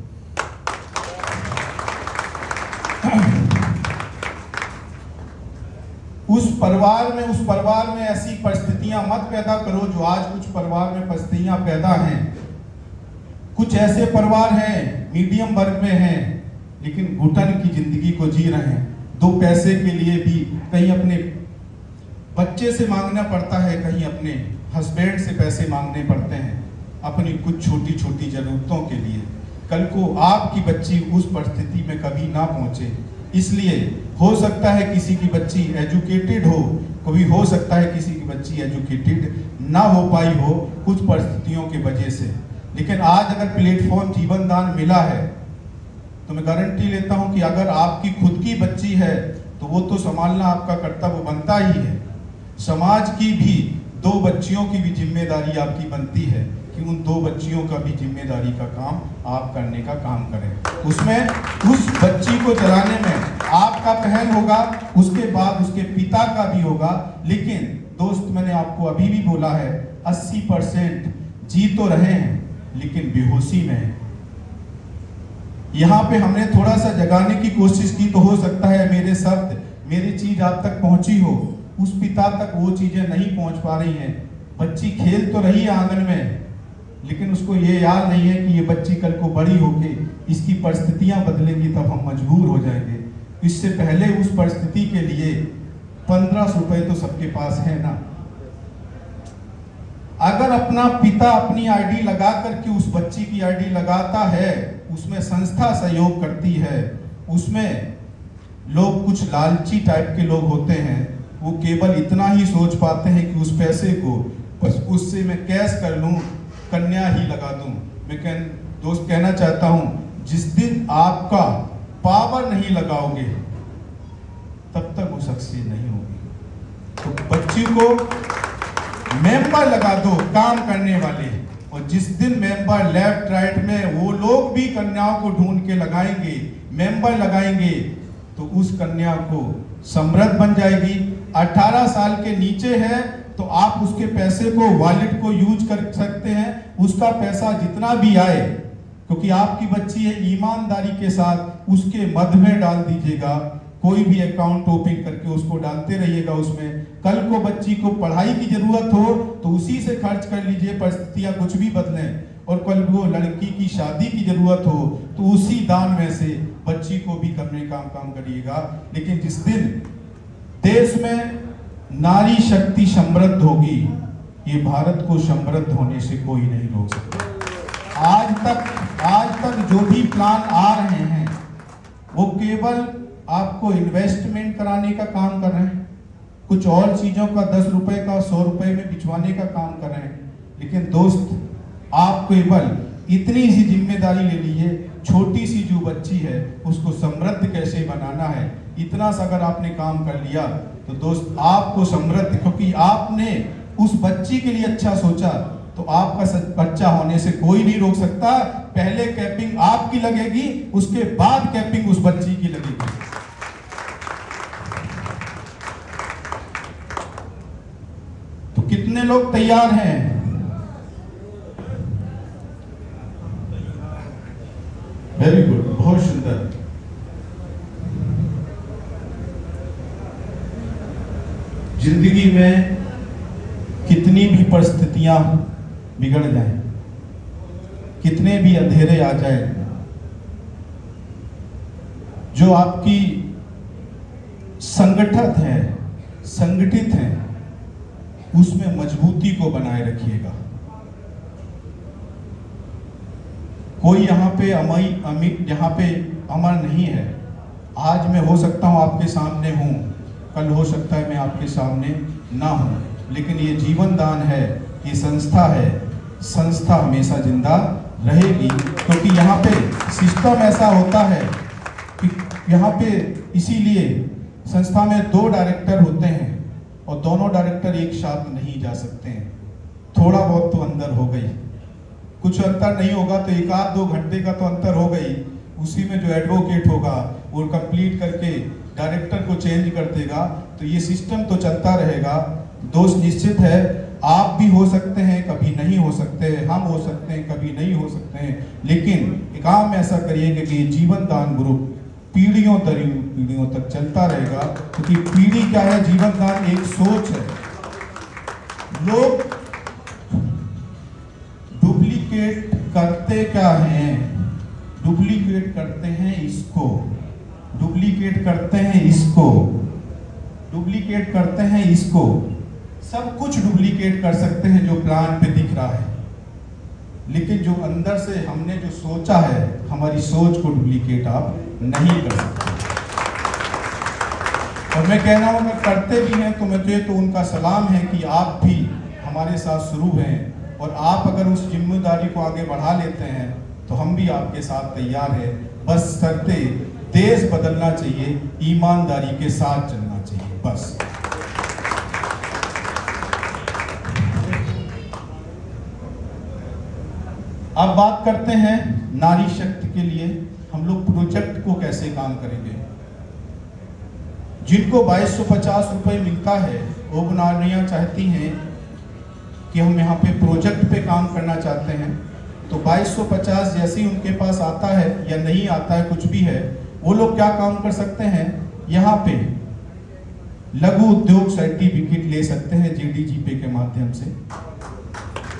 उस परिवार में ऐसी परिस्थितियां मत पैदा करो जो आज कुछ परिवार में परिस्थितियां पैदा हैं। कुछ ऐसे परिवार हैं, मीडियम वर्ग में हैं, लेकिन घुटन की जिंदगी को जी रहे हैं। दो पैसे के लिए भी कहीं अपने बच्चे से मांगना पड़ता है, कहीं अपने हस्बैंड से पैसे मांगने पड़ते हैं अपनी कुछ छोटी छोटी जरूरतों के लिए। कल को आपकी बच्ची उस परिस्थिति में कभी ना पहुंचे। इसलिए हो सकता है किसी की बच्ची एजुकेटेड हो, कभी हो सकता है किसी की बच्ची एजुकेटेड ना हो पाई हो कुछ परिस्थितियों की वजह से। लेकिन आज अगर प्लेटफॉर्म जीवन दान मिला है, तो मैं गारंटी लेता हूं कि अगर आपकी खुद की बच्ची है तो वो तो संभालना आपका कर्तव्य बनता ही है। समाज की भी, दो बच्चियों की भी जिम्मेदारी आपकी बनती है कि उन दो बच्चियों का भी जिम्मेदारी का काम आप करने का काम करें। उसमें उस बच्ची को चलाने में आपका पहल होगा, उसके बाद उसके पिता का भी होगा। लेकिन दोस्त, मैंने आपको अभी भी बोला है 80% जी तो रहे हैं लेकिन बेहोशी में है। यहाँ पे हमने थोड़ा सा जगाने की कोशिश की, तो हो सकता है मेरे शब्द, मेरी चीज आप तक पहुंची हो, उस पिता तक वो चीजें नहीं पहुंच पा रही हैं। बच्ची खेल तो रही है आंगन में, लेकिन उसको ये याद नहीं है कि ये बच्ची कल को बड़ी होके इसकी परिस्थितियां बदलेंगी, तब हम मजबूर हो जाएंगे। इससे पहले उस परिस्थिति के लिए 1500 रुपए तो सबके पास है ना। अगर अपना पिता अपनी आईडी लगा करके उस बच्ची की आईडी लगाता है, उसमें संस्था सहयोग करती है, उसमें लोग कुछ लालची टाइप के लोग होते हैं, वो केवल इतना ही सोच पाते हैं कि उस पैसे को बस उससे मैं कैश कर लूं, कन्या ही लगा दूं। मैं दोस्त कहना चाहता हूं, जिस दिन आपका पावर नहीं लगाओगे तब तक वो सक्सेस नहीं होगी। तो बच्ची को मेंबर लगा दो काम करने वाले, और जिस दिन मेंबर लेफ्ट राइट में वो लोग भी कन्याओं को ढूंढ के लगाएंगे, मेंबर लगाएंगे, तो उस कन्या को समृद्ध बन जाएगी। 18 साल के नीचे है तो आप उसके पैसे को, वॉलेट को यूज कर सकते हैं। उसका पैसा जितना भी आए, क्योंकि आपकी बच्ची है, ईमानदारी के साथ उसके मद में डाल दीजिएगा। कोई भी अकाउंट ओपन करके उसको डालते रहिएगा उसमें। कल को बच्ची को पढ़ाई की जरूरत हो तो उसी से खर्च कर लीजिए, परिस्थितियां कुछ भी बदलें। और कल वो लड़की की शादी की जरूरत हो तो उसी दान में से बच्ची को भी करने का काम करिएगा। लेकिन जिस दिन देश में नारी शक्ति समृद्ध होगी, ये भारत को समृद्ध होने से कोई नहीं रोक सकता। आज तक जो भी प्लान आ रहे हैं वो केवल आपको इन्वेस्टमेंट कराने का काम कर रहे हैं, कुछ और चीजों का 10 रुपए का 100 रुपए में बिचवाने का काम कर रहे हैं। लेकिन दोस्त, आप केवल इतनी सी जिम्मेदारी ले लीजिए, छोटी सी जो बच्ची है उसको समृद्ध कैसे बनाना है, इतना सा अगर आपने काम कर लिया तो दोस्त आपको समृद्ध, क्योंकि आपने उस बच्ची के लिए अच्छा सोचा तो आपका बच्चा होने से कोई नहीं रोक सकता। पहले कैपिंग आपकी लगेगी, उसके बाद कैपिंग उस बच्ची की लगेगी। तो कितने लोग तैयार हैं? वेरी गुड, बहुत सुंदर। जिंदगी में कितनी भी परिस्थितियां बिगड़ जाएं, कितने भी अंधेरे आ जाए, जो आपकी संगठित है उसमें मजबूती को बनाए रखिएगा। कोई यहाँ पे यहाँ पे अमर नहीं है। आज मैं हो सकता हूँ आपके सामने हूँ, कल हो सकता है मैं आपके सामने ना हूँ, लेकिन ये जीवन दान है, ये संस्था है, संस्था हमेशा जिंदा रहेगी। क्योंकि यहाँ पे सिस्टम ऐसा होता है कि यहाँ पे इसीलिए संस्था में 2 डायरेक्टर होते हैं और दोनों डायरेक्टर एक साथ नहीं जा सकते हैं। थोड़ा बहुत तो अंदर हो गई, कुछ अंतर नहीं होगा तो 1-2 घंटे का तो अंतर हो गई, उसी में जो एडवोकेट होगा वो कंप्लीट करके डायरेक्टर को चेंज कर देगा, तो ये सिस्टम तो चलता रहेगा। दोस्त, निश्चित है आप भी हो सकते हैं, कभी नहीं हो सकते, हम हो सकते हैं, कभी नहीं हो सकते हैं, लेकिन काम ऐसा करिएगा कि ये जीवन दान ग्रुप पीढ़ियों तक चलता रहेगा। क्योंकि पीढ़ी क्या है, जीवन दान एक सोच है। लोग डुप्लीकेट करते क्या हैं? डुप्लीकेट करते हैं इसको, डुप्लीकेट करते हैं इसको, डुप्लीकेट करते हैं इसको। सब कुछ डुप्लीकेट कर सकते हैं जो प्लान पे दिख रहा है, लेकिन जो अंदर से हमने जो सोचा है, हमारी सोच को डुप्लीकेट आप नहीं कर सकते। और मैं कह रहा हूं अगर करते भी हैं तो मुझे तो उनका सलाम है कि आप भी हमारे साथ शुरू हैं, और आप अगर उस जिम्मेदारी को आगे बढ़ा लेते हैं तो हम भी आपके साथ तैयार हैं। बस शर्ते देश बदलना चाहिए, ईमानदारी के साथ चलना चाहिए, बस। अब बात करते हैं नारी शक्ति के लिए हम लोग प्रोजेक्ट को कैसे काम करेंगे। जिनको 2250 रुपए मिलता है वो नारियां चाहती हैं कि हम यहाँ पे प्रोजेक्ट पे काम करना चाहते हैं, तो 2250 जैसे ही उनके पास आता है या नहीं आता है, कुछ भी है, वो लोग क्या काम कर सकते हैं, यहाँ पे लघु उद्योग सर्टिफिकेट ले सकते हैं जीडीजीपे के माध्यम से।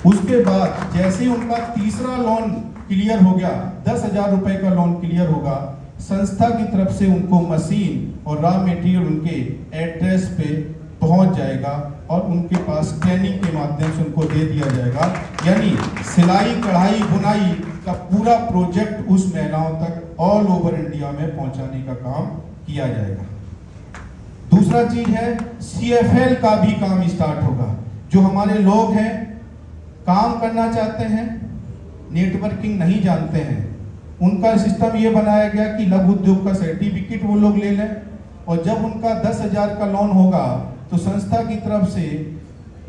उसके बाद जैसे ही उनका तीसरा लोन क्लियर हो गया, 10,000 रुपए का लोन क्लियर होगा, संस्था की तरफ से उनको मशीन और रॉ मटेरियल उनके एड्रेस पे पहुंच जाएगा और उनके पास ट्रेनिंग के माध्यम से उनको दे दिया जाएगा। यानी सिलाई कढ़ाई बुनाई का पूरा प्रोजेक्ट उस महिलाओं तक ऑल ओवर इंडिया में पहुंचाने का काम किया जाएगा। दूसरा चीज है CFL का भी काम स्टार्ट होगा। जो हमारे लोग हैं काम करना चाहते हैं, नेटवर्किंग नहीं जानते हैं, उनका सिस्टम ये बनाया गया कि लघु उद्योग का सर्टिफिकेट वो लोग ले लें, और जब उनका 10,000 का लोन होगा तो संस्था की तरफ से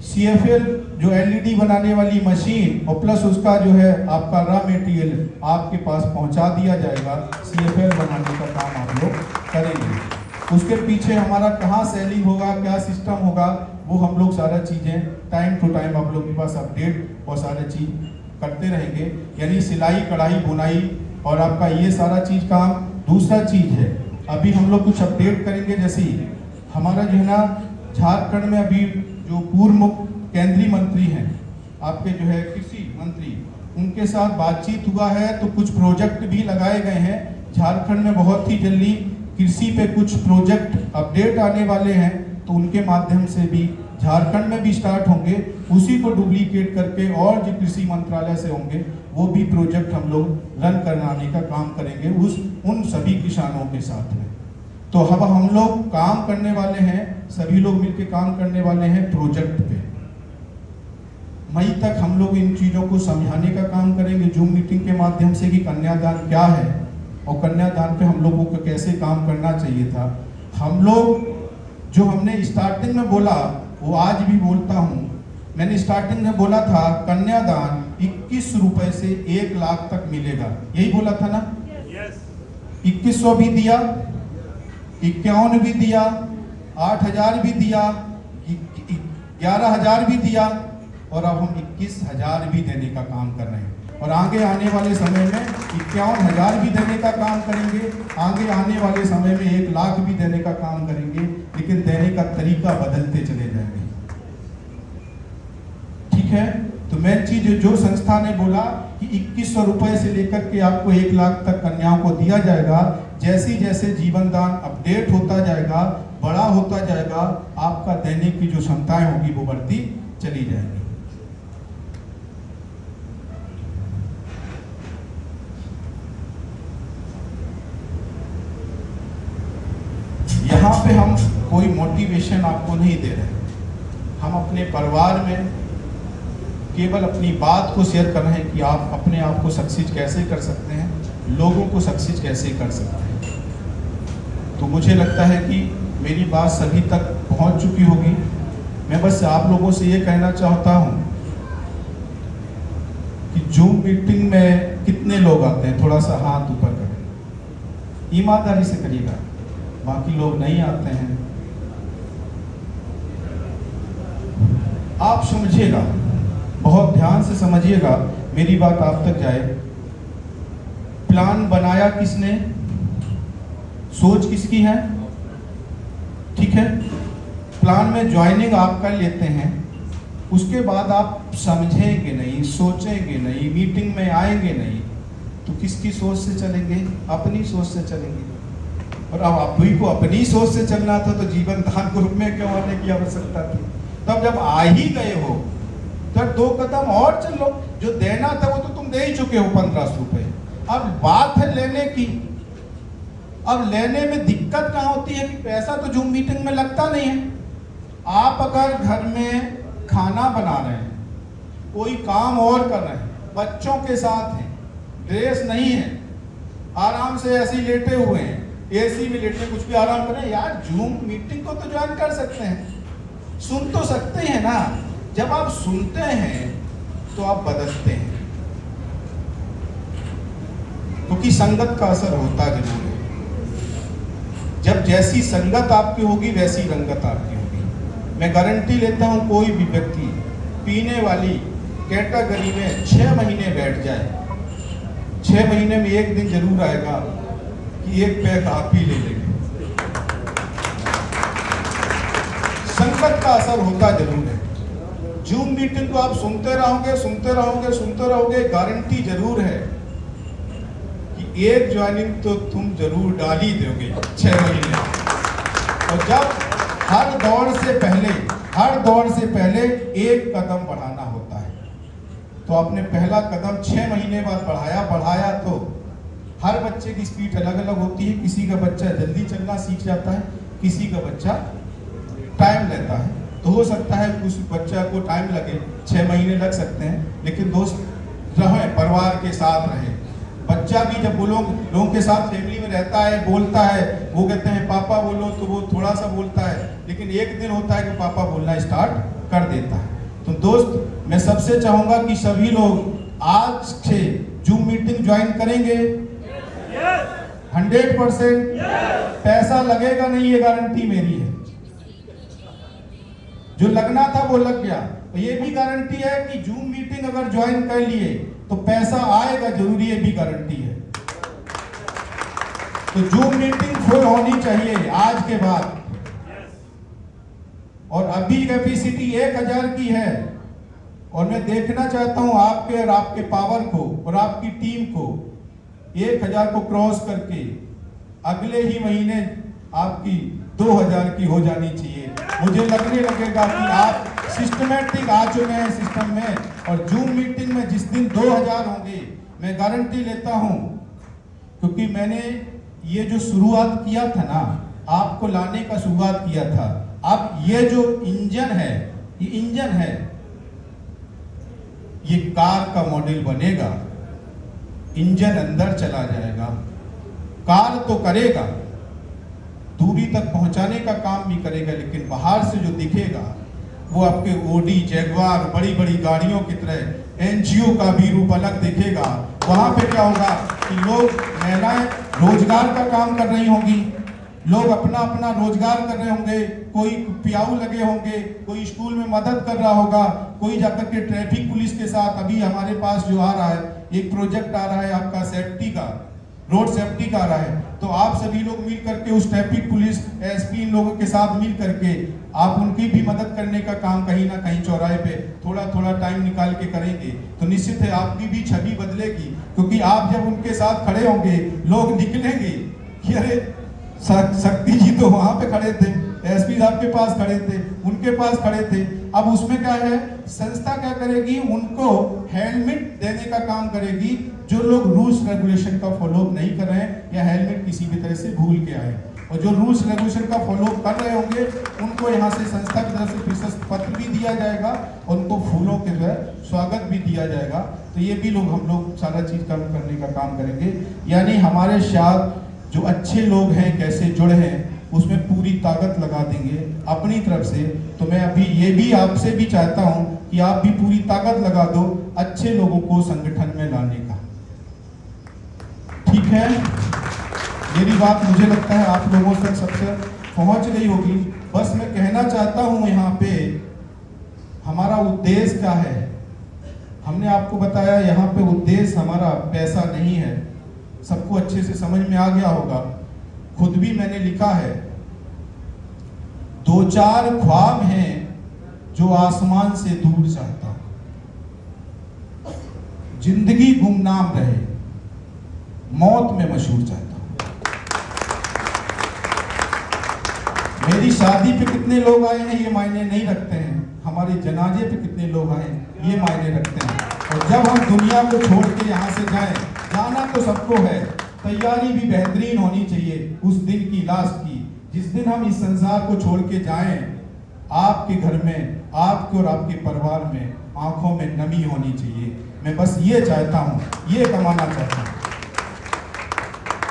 CFL जो LED बनाने वाली मशीन और प्लस उसका जो है आपका रॉ मटेरियल आपके पास पहुंचा दिया जाएगा। CFL बनाने का काम आप लोग करेंगे। उसके पीछे हमारा कहाँ सेलिंग होगा, क्या सिस्टम होगा, वो हम लोग सारा चीज़ें टाइम टू टाइम आप लोग के पास अपडेट और सारे चीज़ करते रहेंगे। यानी सिलाई कढ़ाई बुनाई और आपका ये सारा चीज़ काम। दूसरा चीज़ है अभी हम लोग कुछ अपडेट करेंगे, जैसे हमारा जो है ना झारखंड में अभी जो पूर्व केंद्रीय मंत्री हैं आपके जो है कृषि मंत्री, उनके साथ बातचीत हुआ है, तो कुछ प्रोजेक्ट भी लगाए गए हैं झारखंड में। बहुत ही जल्दी कृषि पे कुछ प्रोजेक्ट अपडेट आने वाले हैं, तो उनके माध्यम से भी झारखंड में भी स्टार्ट होंगे, उसी को डुप्लीकेट करके और जो कृषि मंत्रालय से होंगे वो भी प्रोजेक्ट हम लोग रन कराने का काम करेंगे उन सभी किसानों के साथ में। तो अब हम लोग काम करने वाले हैं, सभी लोग मिलकर काम करने वाले हैं प्रोजेक्ट पे। मई तक हम लोग इन चीज़ों को समझाने का काम करेंगे जूम मीटिंग के माध्यम से कि कन्यादान क्या है और कन्यादान पे हम लोगों को कैसे काम करना चाहिए था। हम लोग जो हमने स्टार्टिंग में बोला वो आज भी बोलता हूँ। मैंने स्टार्टिंग में बोला था कन्यादान 21 रुपए से 1 लाख तक मिलेगा, यही बोला था ना? 2100 भी दिया, 51 भी दिया, 8000 भी दिया, 11000 भी दिया और अब हम 21000 भी देने का काम कर रहे हैं। और आगे आने वाले समय में 51000 भी देने का काम करेंगे, आगे आने वाले समय में 1 लाख भी देने का काम करेंगे, लेकिन देने का तरीका बदलते चले जाएंगे। ठीक है, तो मेन चीज जो संस्था ने बोला कि 2100 रुपए से लेकर के आपको 1 लाख तक कन्याओं को दिया जाएगा। जैसे जैसे जीवन दान अपडेट होता जाएगा, बड़ा होता जाएगा, आपका देने की जो क्षमताएं होगी वो बढ़ती चली जाएगी। यहाँ पे हम कोई मोटिवेशन आपको नहीं दे रहे, हम अपने परिवार में केवल अपनी बात को शेयर कर रहे हैं कि आप अपने आप को सक्सेस कैसे कर सकते हैं, लोगों को सक्सेस कैसे कर सकते हैं। तो मुझे लगता है कि मेरी बात सभी तक पहुंच चुकी होगी। मैं बस आप लोगों से ये कहना चाहता हूं कि जूम मीटिंग में कितने लोग आते हैं, थोड़ा सा हाथ ऊपर करें, ईमानदारी से करिएगा, बाकी लोग नहीं आते हैं। आप समझिएगा, बहुत ध्यान से समझिएगा, मेरी बात आप तक जाए। प्लान बनाया किसने, सोच किसकी है? ठीक है, प्लान में ज्वाइनिंग आप कर लेते हैं, उसके बाद आप समझेंगे नहीं, सोचेंगे नहीं, मीटिंग में आएंगे नहीं, तो किसकी सोच से चलेंगे? अपनी सोच से चलेंगे। और अब आप ही को अपनी सोच से चलना था तो जीवन दान ग्रुप में क्यों आने की आवश्यकता थी? तब जब आ ही गए हो तब 2 कदम और चल लो। जो देना था वो तो तुम दे ही चुके हो 1500 रुपए। अब बात है लेने की। अब लेने में दिक्कत कहाँ होती है कि पैसा तो जूम मीटिंग में लगता नहीं है। आप अगर घर में खाना बना रहे हैं, कोई काम और कर रहे हैं, बच्चों के साथ हैं, ड्रेस नहीं है, आराम से ऐसे ही लेटे हुए हैं, एसी में लेटे कुछ भी आराम करें, यार जूम मीटिंग को तो ज्वाइन कर सकते हैं, सुन तो सकते हैं ना। जब आप सुनते हैं तो आप बदलते हैं, क्योंकि संगत का असर होता जरूर है। जब जैसी संगत आपकी होगी वैसी रंगत आपकी होगी। मैं गारंटी लेता हूं, कोई भी व्यक्ति पीने वाली कैटेगरी में 6 महीने बैठ जाए, 6 महीने में एक दिन जरूर आएगा कि एक पैक आप ही ले लेंगे। संगत का असर होता जरूर है। जूम मीटिंग को आप सुनते रहोगे, सुनते रहोगे, सुनते रहोगे, गारंटी जरूर है कि एक ज्वाइनिंग तो तुम जरूर डाल ही दोगे 6 महीने। और जब हर दौड़ से पहले एक कदम बढ़ाना होता है, तो आपने पहला कदम 6 महीने बाद बढ़ाया तो हर बच्चे की स्पीड अलग अलग होती है। किसी का बच्चा जल्दी चलना सीख जाता है, किसी का बच्चा टाइम लेता है। तो हो सकता है उस बच्चा को टाइम लगे, 6 महीने लग सकते हैं, लेकिन दोस्त रहे, परिवार के साथ रहे। बच्चा भी जब वो लोगों के साथ फैमिली में रहता है, बोलता है, वो कहते हैं पापा बोलो, तो वो थोड़ा सा बोलता है, लेकिन एक दिन होता है कि पापा बोलना स्टार्ट कर देता है। तो दोस्त, मैं सबसे चाहूंगा कि सभी लोग आज से जूम मीटिंग ज्वाइन करेंगे। 100% पैसा लगेगा नहीं, ये गारंटी मेरी है। जो लगना था वो लग गया। तो ये भी गारंटी है कि जूम मीटिंग अगर ज्वाइन कर लिए तो पैसा आएगा जरूरी, ये भी गारंटी है। तो जूम मीटिंग फुल होनी चाहिए आज के बाद। और अभी कैपेसिटी 1000 की है, और मैं देखना चाहता हूं आपके और आपके पावर को और आपकी टीम को 1000 को क्रॉस करके अगले ही महीने आपकी 2000 की हो जानी चाहिए। मुझे लगने लगेगा कि आप सिस्टमेटिक आ चुके हैं सिस्टम में। और जूम मीटिंग में जिस दिन 2000 होंगे, मैं गारंटी लेता हूं, क्योंकि मैंने ये जो शुरुआत किया था ना, आपको लाने का शुरुआत किया था। अब ये जो इंजन है, ये इंजन है, ये कार का मॉडल बनेगा। इंजन अंदर चला जाएगा, कार तो करेगा, दूरी तक पहुंचाने का काम भी करेगा, लेकिन बाहर से जो दिखेगा वो आपके ओडी, जैगवार, बड़ी बड़ी गाड़ियों की तरह एनजीओ का भी रूप अलग दिखेगा। वहां पे क्या होगा कि लोग, महिलाएं रोजगार का काम कर रही होंगी, लोग अपना अपना रोजगार कर रहे होंगे, कोई पियाऊ लगे होंगे, कोई स्कूल में मदद कर रहा होगा, कोई जाकर के ट्रैफिक पुलिस के साथ, अभी हमारे पास जो आ रहा है एक प्रोजेक्ट आ रहा है आपका सेफ्टी का, रोड सेफ्टी का आ रहा है, तो आप सभी लोग मिल करके उस ट्रैफिक पुलिस एसपी इन लोगों के साथ मिल करके आप उनकी भी मदद करने का काम कहीं ना कहीं चौराहे पे थोड़ा थोड़ा टाइम निकाल के करेंगे, तो निश्चित है आपकी भी छवि बदलेगी। क्योंकि आप जब उनके साथ खड़े होंगे, लोग निकलेंगे कि अरे शक्ति जी तो वहां पे खड़े थे, एसपी साहब के पास खड़े थे, उनके पास खड़े थे। अब उसमें क्या है, संस्था क्या करेगी, उनको हेलमेट देने का काम करेगी जो लोग रूल्स रेगुलेशन का फॉलो नहीं कर रहे हैं या हेलमेट किसी भी तरह से भूल के आए, और जो रूल्स रेगुलेशन का फॉलो कर रहे होंगे उनको यहाँ से संस्था की तरफ से प्रशस्ति पत्र भी दिया जाएगा, उनको फूलों के जो है स्वागत भी दिया जाएगा। तो ये भी लोग, हम लोग सारा चीज कम करने का काम करेंगे। यानी हमारे साथ जो अच्छे लोग हैं कैसे जुड़े हैं, उसमें पूरी ताकत लगा देंगे अपनी तरफ से। तो मैं अभी ये भी आपसे भी चाहता हूं कि आप भी पूरी ताकत लगा दो अच्छे लोगों को संगठन में लाने का। ठीक है, मेरी बात मुझे लगता है आप लोगों तक सबसे पहुंच गई होगी। बस मैं कहना चाहता हूं यहाँ पे हमारा उद्देश्य क्या है। हमने आपको बताया यहाँ पे उद्देश्य हमारा पैसा नहीं है, सबको अच्छे से समझ में आ गया होगा, खुद भी मैंने लिखा है। 2-4 ख्वाब हैं जो आसमान से दूर चाहता हूं, जिंदगी गुमनाम रहे, मौत में मशहूर चाहता हूं। मेरी शादी पे कितने लोग आए हैं ये मायने नहीं रखते हैं, हमारे जनाजे पे कितने लोग आए ये मायने रखते हैं। और जब हम दुनिया को छोड़ के यहाँ से जाएं, जाना तो सबको है, तैयारी भी बेहतरीन होनी चाहिए उस दिन की, लास्ट की, जिस दिन हम इस संसार को छोड़ के जाएं, आपके घर में, आपके और आपके परिवार में आंखों में नमी होनी चाहिए। मैं बस ये चाहता हूं, ये कमाना चाहता हूं।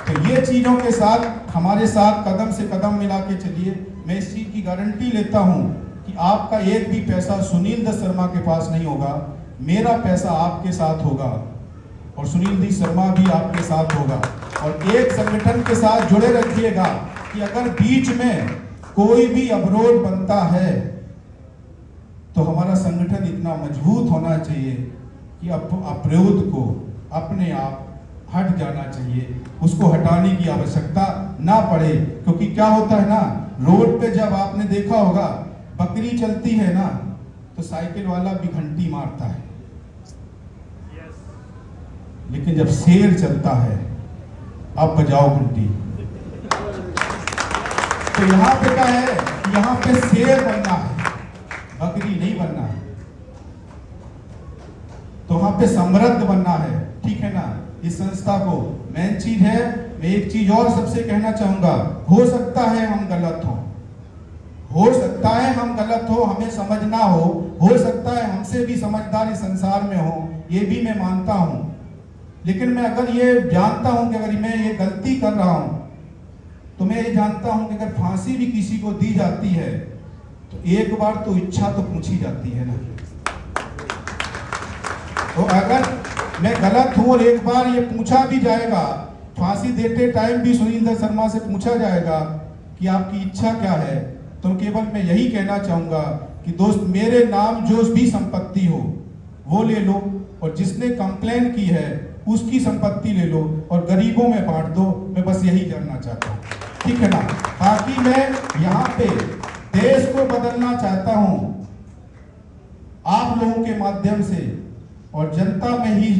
तो ये चीजों के साथ हमारे साथ कदम से कदम मिला के चलिए। मैं इस चीज की गारंटी लेता हूं कि आपका एक भी पैसा सुनील दत्त शर्मा के पास नहीं होगा, मेरा पैसा आपके साथ होगा और सुनील दी शर्मा भी आपके साथ होगा। और एक संगठन के साथ जुड़े रखिएगा कि अगर बीच में कोई भी अवरोध बनता है तो हमारा संगठन इतना मजबूत होना चाहिए कि अवरोध को अपने आप हट जाना चाहिए, उसको हटाने की आवश्यकता ना पड़े। क्योंकि क्या होता है ना, रोड पे जब आपने देखा होगा बकरी चलती है ना तो साइकिल वाला भी घंटी मारता है, लेकिन जब शेर चलता है अब बजाओ घंटी। तो यहाँ पे क्या है, यहाँ पे शेर बनना है, बकरी नहीं बनना है। तो वहां पे समृद्ध बनना है, ठीक है ना। इस संस्था को मेन चीज है। मैं एक चीज और सबसे कहना चाहूंगा, हो सकता है हम गलत हो सकता है हम गलत हो, हमें समझ ना हो सकता है हमसे भी समझदार इस संसार में हो, ये भी मैं मानता हूं। लेकिन मैं अगर ये जानता हूं कि अगर मैं ये गलती कर रहा हूं तो मैं ये जानता हूं कि अगर फांसी भी किसी को दी जाती है तो एक बार तो इच्छा तो पूछी जाती है ना। तो अगर मैं गलत हूं और एक बार ये पूछा भी जाएगा, फांसी देते टाइम भी सुनील दत्त शर्मा से पूछा जाएगा कि आपकी इच्छा क्या है, तो केवल मैं यही कहना चाहूंगा कि दोस्त मेरे नाम जो भी संपत्ति हो वो ले लो, और जिसने कंप्लेन की है उसकी संपत्ति ले लो और गरीबों में बांट दो। मैं बस यही करना चाहता हूँ, ठीक है ना। ताकि मैं यहाँ पे देश को बदलना चाहता हूँ आप लोगों के माध्यम से, और जनता में ही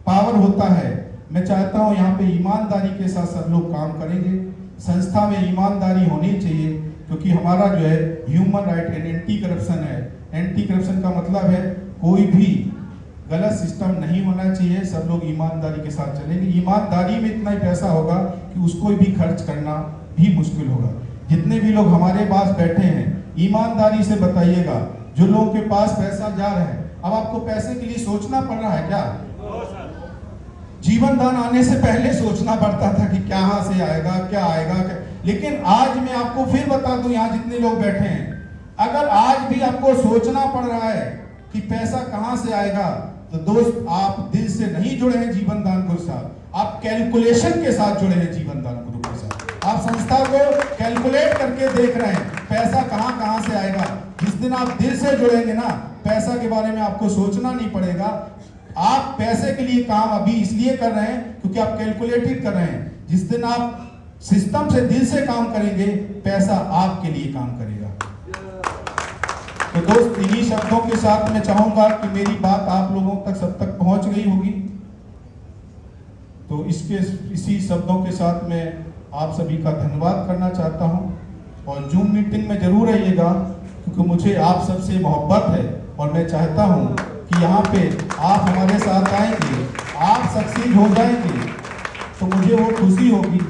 पावर होता है। मैं चाहता हूँ यहाँ पे ईमानदारी के साथ सब लोग काम करेंगे, संस्था में ईमानदारी होनी चाहिए, क्योंकि हमारा जो है human right and anti corruption है। एंटी करप्शन का मतलब है कोई भी गलत सिस्टम नहीं होना चाहिए, सब लोग ईमानदारी के साथ चलेंगे। ईमानदारी में इतना ही पैसा होगा कि उसको भी खर्च करना भी मुश्किल होगा। जितने भी लोग हमारे पास बैठे हैं, ईमानदारी से बताइएगा, जो लोगों के पास पैसा जा रहा है, अब आपको पैसे के लिए सोचना पड़ रहा है क्या? जीवन दान आने से पहले सोचना पड़ता था कि कहां से आएगा, क्या आएगा, क्या। लेकिन आज मैं आपको फिर बता दूं, यहाँ जितने लोग बैठे हैं, अगर आज भी आपको सोचना पड़ रहा है कि पैसा कहां से आएगा, तो दोस्त आप दिल से नहीं जुड़े हैं जीवन दान के साथ, आप कैलकुलेशन के साथ जुड़े हैं जीवन दान ग्रुप के साथ। आप संस्था को कैलकुलेट करके देख रहे हैं पैसा कहां से आएगा। जिस दिन आप दिल से जुड़ेंगे ना, पैसा के बारे में आपको सोचना नहीं पड़ेगा। आप पैसे के लिए काम अभी इसलिए कर रहे हैं क्योंकि आप कैलकुलेटेड कर रहे हैं। जिस दिन आप सिस्टम से दिल से काम करेंगे, पैसा आपके लिए काम करेगा। तो दोस्त, इन्हीं शब्दों के साथ मैं चाहूंगा कि मेरी बात आप लोगों तक सब तक पहुंच गई होगी। तो इसी शब्दों के साथ मैं आप सभी का धन्यवाद करना चाहता हूं और जूम मीटिंग में जरूर रहिएगा, क्योंकि मुझे आप सबसे मोहब्बत है और मैं चाहता हूं कि यहाँ पे आप हमारे साथ आएंगे, आप सक्सीड हो जाएंगे तो मुझे वो खुशी होगी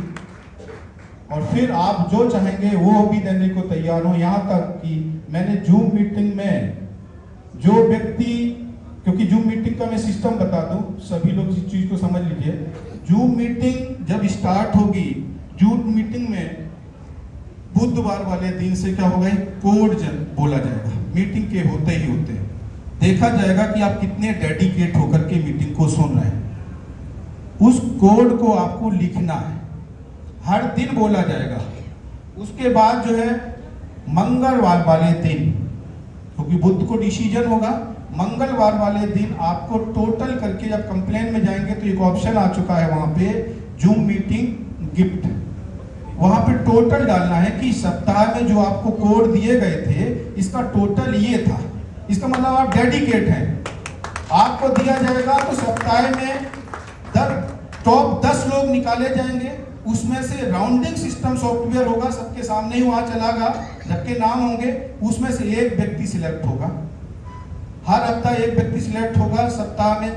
और फिर आप जो चाहेंगे वो भी देने को तैयार हो। यहाँ तक कि मैंने जूम मीटिंग में जो व्यक्ति, क्योंकि जूम मीटिंग का मैं सिस्टम बता दूं, सभी लोग इस चीज को समझ लीजिए। जूम मीटिंग जब स्टार्ट होगी, जूम मीटिंग में बुधवार वाले दिन से क्या होगा, कोड बोला जाएगा। मीटिंग के होते ही होते देखा जाएगा कि आप कितने डेडिकेट होकर के मीटिंग को सुन रहे हैं। उस कोड को आपको लिखना है, हर दिन बोला जाएगा। उसके बाद जो है मंगलवार वाले दिन, क्योंकि बुध को डिसीजन होगा, मंगलवार वाले दिन आपको टोटल करके जब कंप्लेन में जाएंगे तो एक ऑप्शन आ चुका है वहां पे, जूम मीटिंग गिफ्ट। वहां पे टोटल डालना है कि सप्ताह में जो आपको कोड दिए गए थे इसका टोटल ये था। इसका मतलब आप डेडिकेट हैं। आपको दिया जाएगा तो सप्ताह में टॉप 10 लोग निकाले जाएंगे, उसमें से राउंडिंग सिस्टम सॉफ्टवेयर होगा, सबके सामने ही वहां चलागा, सबके नाम होंगे, उसमें से एक व्यक्ति सिलेक्ट होगा। हर हफ्ता एक व्यक्ति सिलेक्ट होगा, सप्ताह में,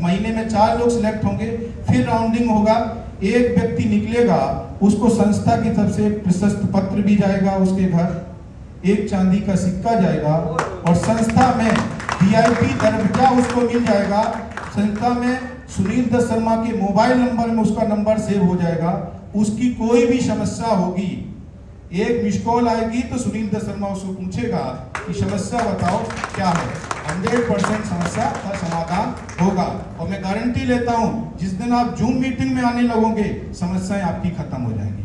महीने में 4 लोग सिलेक्ट होंगे, फिर राउंडिंग होगा, एक व्यक्ति निकलेगा, उसको संस्था की तरफ से प्रशस्ति पत्र भी जाएगा, उसके घर एक चांदी का सिक्का जाएगा और संस्था में VIP दर्जा उसको मिल जाएगा। संस्था में सुनील दत्त शर्मा के मोबाइल नंबर में उसका नंबर सेव हो जाएगा। उसकी कोई भी समस्या होगी, एक मिस कॉल आएगी तो सुनील दत्त शर्मा उसको पूछेगा कि समस्या बताओ क्या है, 100% समस्या का समाधान होगा। और मैं गारंटी लेता हूं, जिस दिन आप जूम मीटिंग में आने लगोगे, समस्याएं आपकी खत्म हो जाएंगी।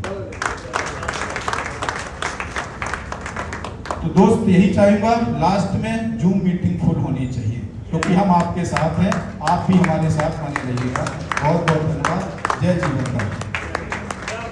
तो दोस्त, यही चाहूंगा, लास्ट में जूम मीटिंग फुल होनी चाहिए, क्योंकि हम आपके साथ हैं, आप भी हमारे साथ बने रहिएगा। बहुत बहुत धन्यवाद। जय जीवन दान।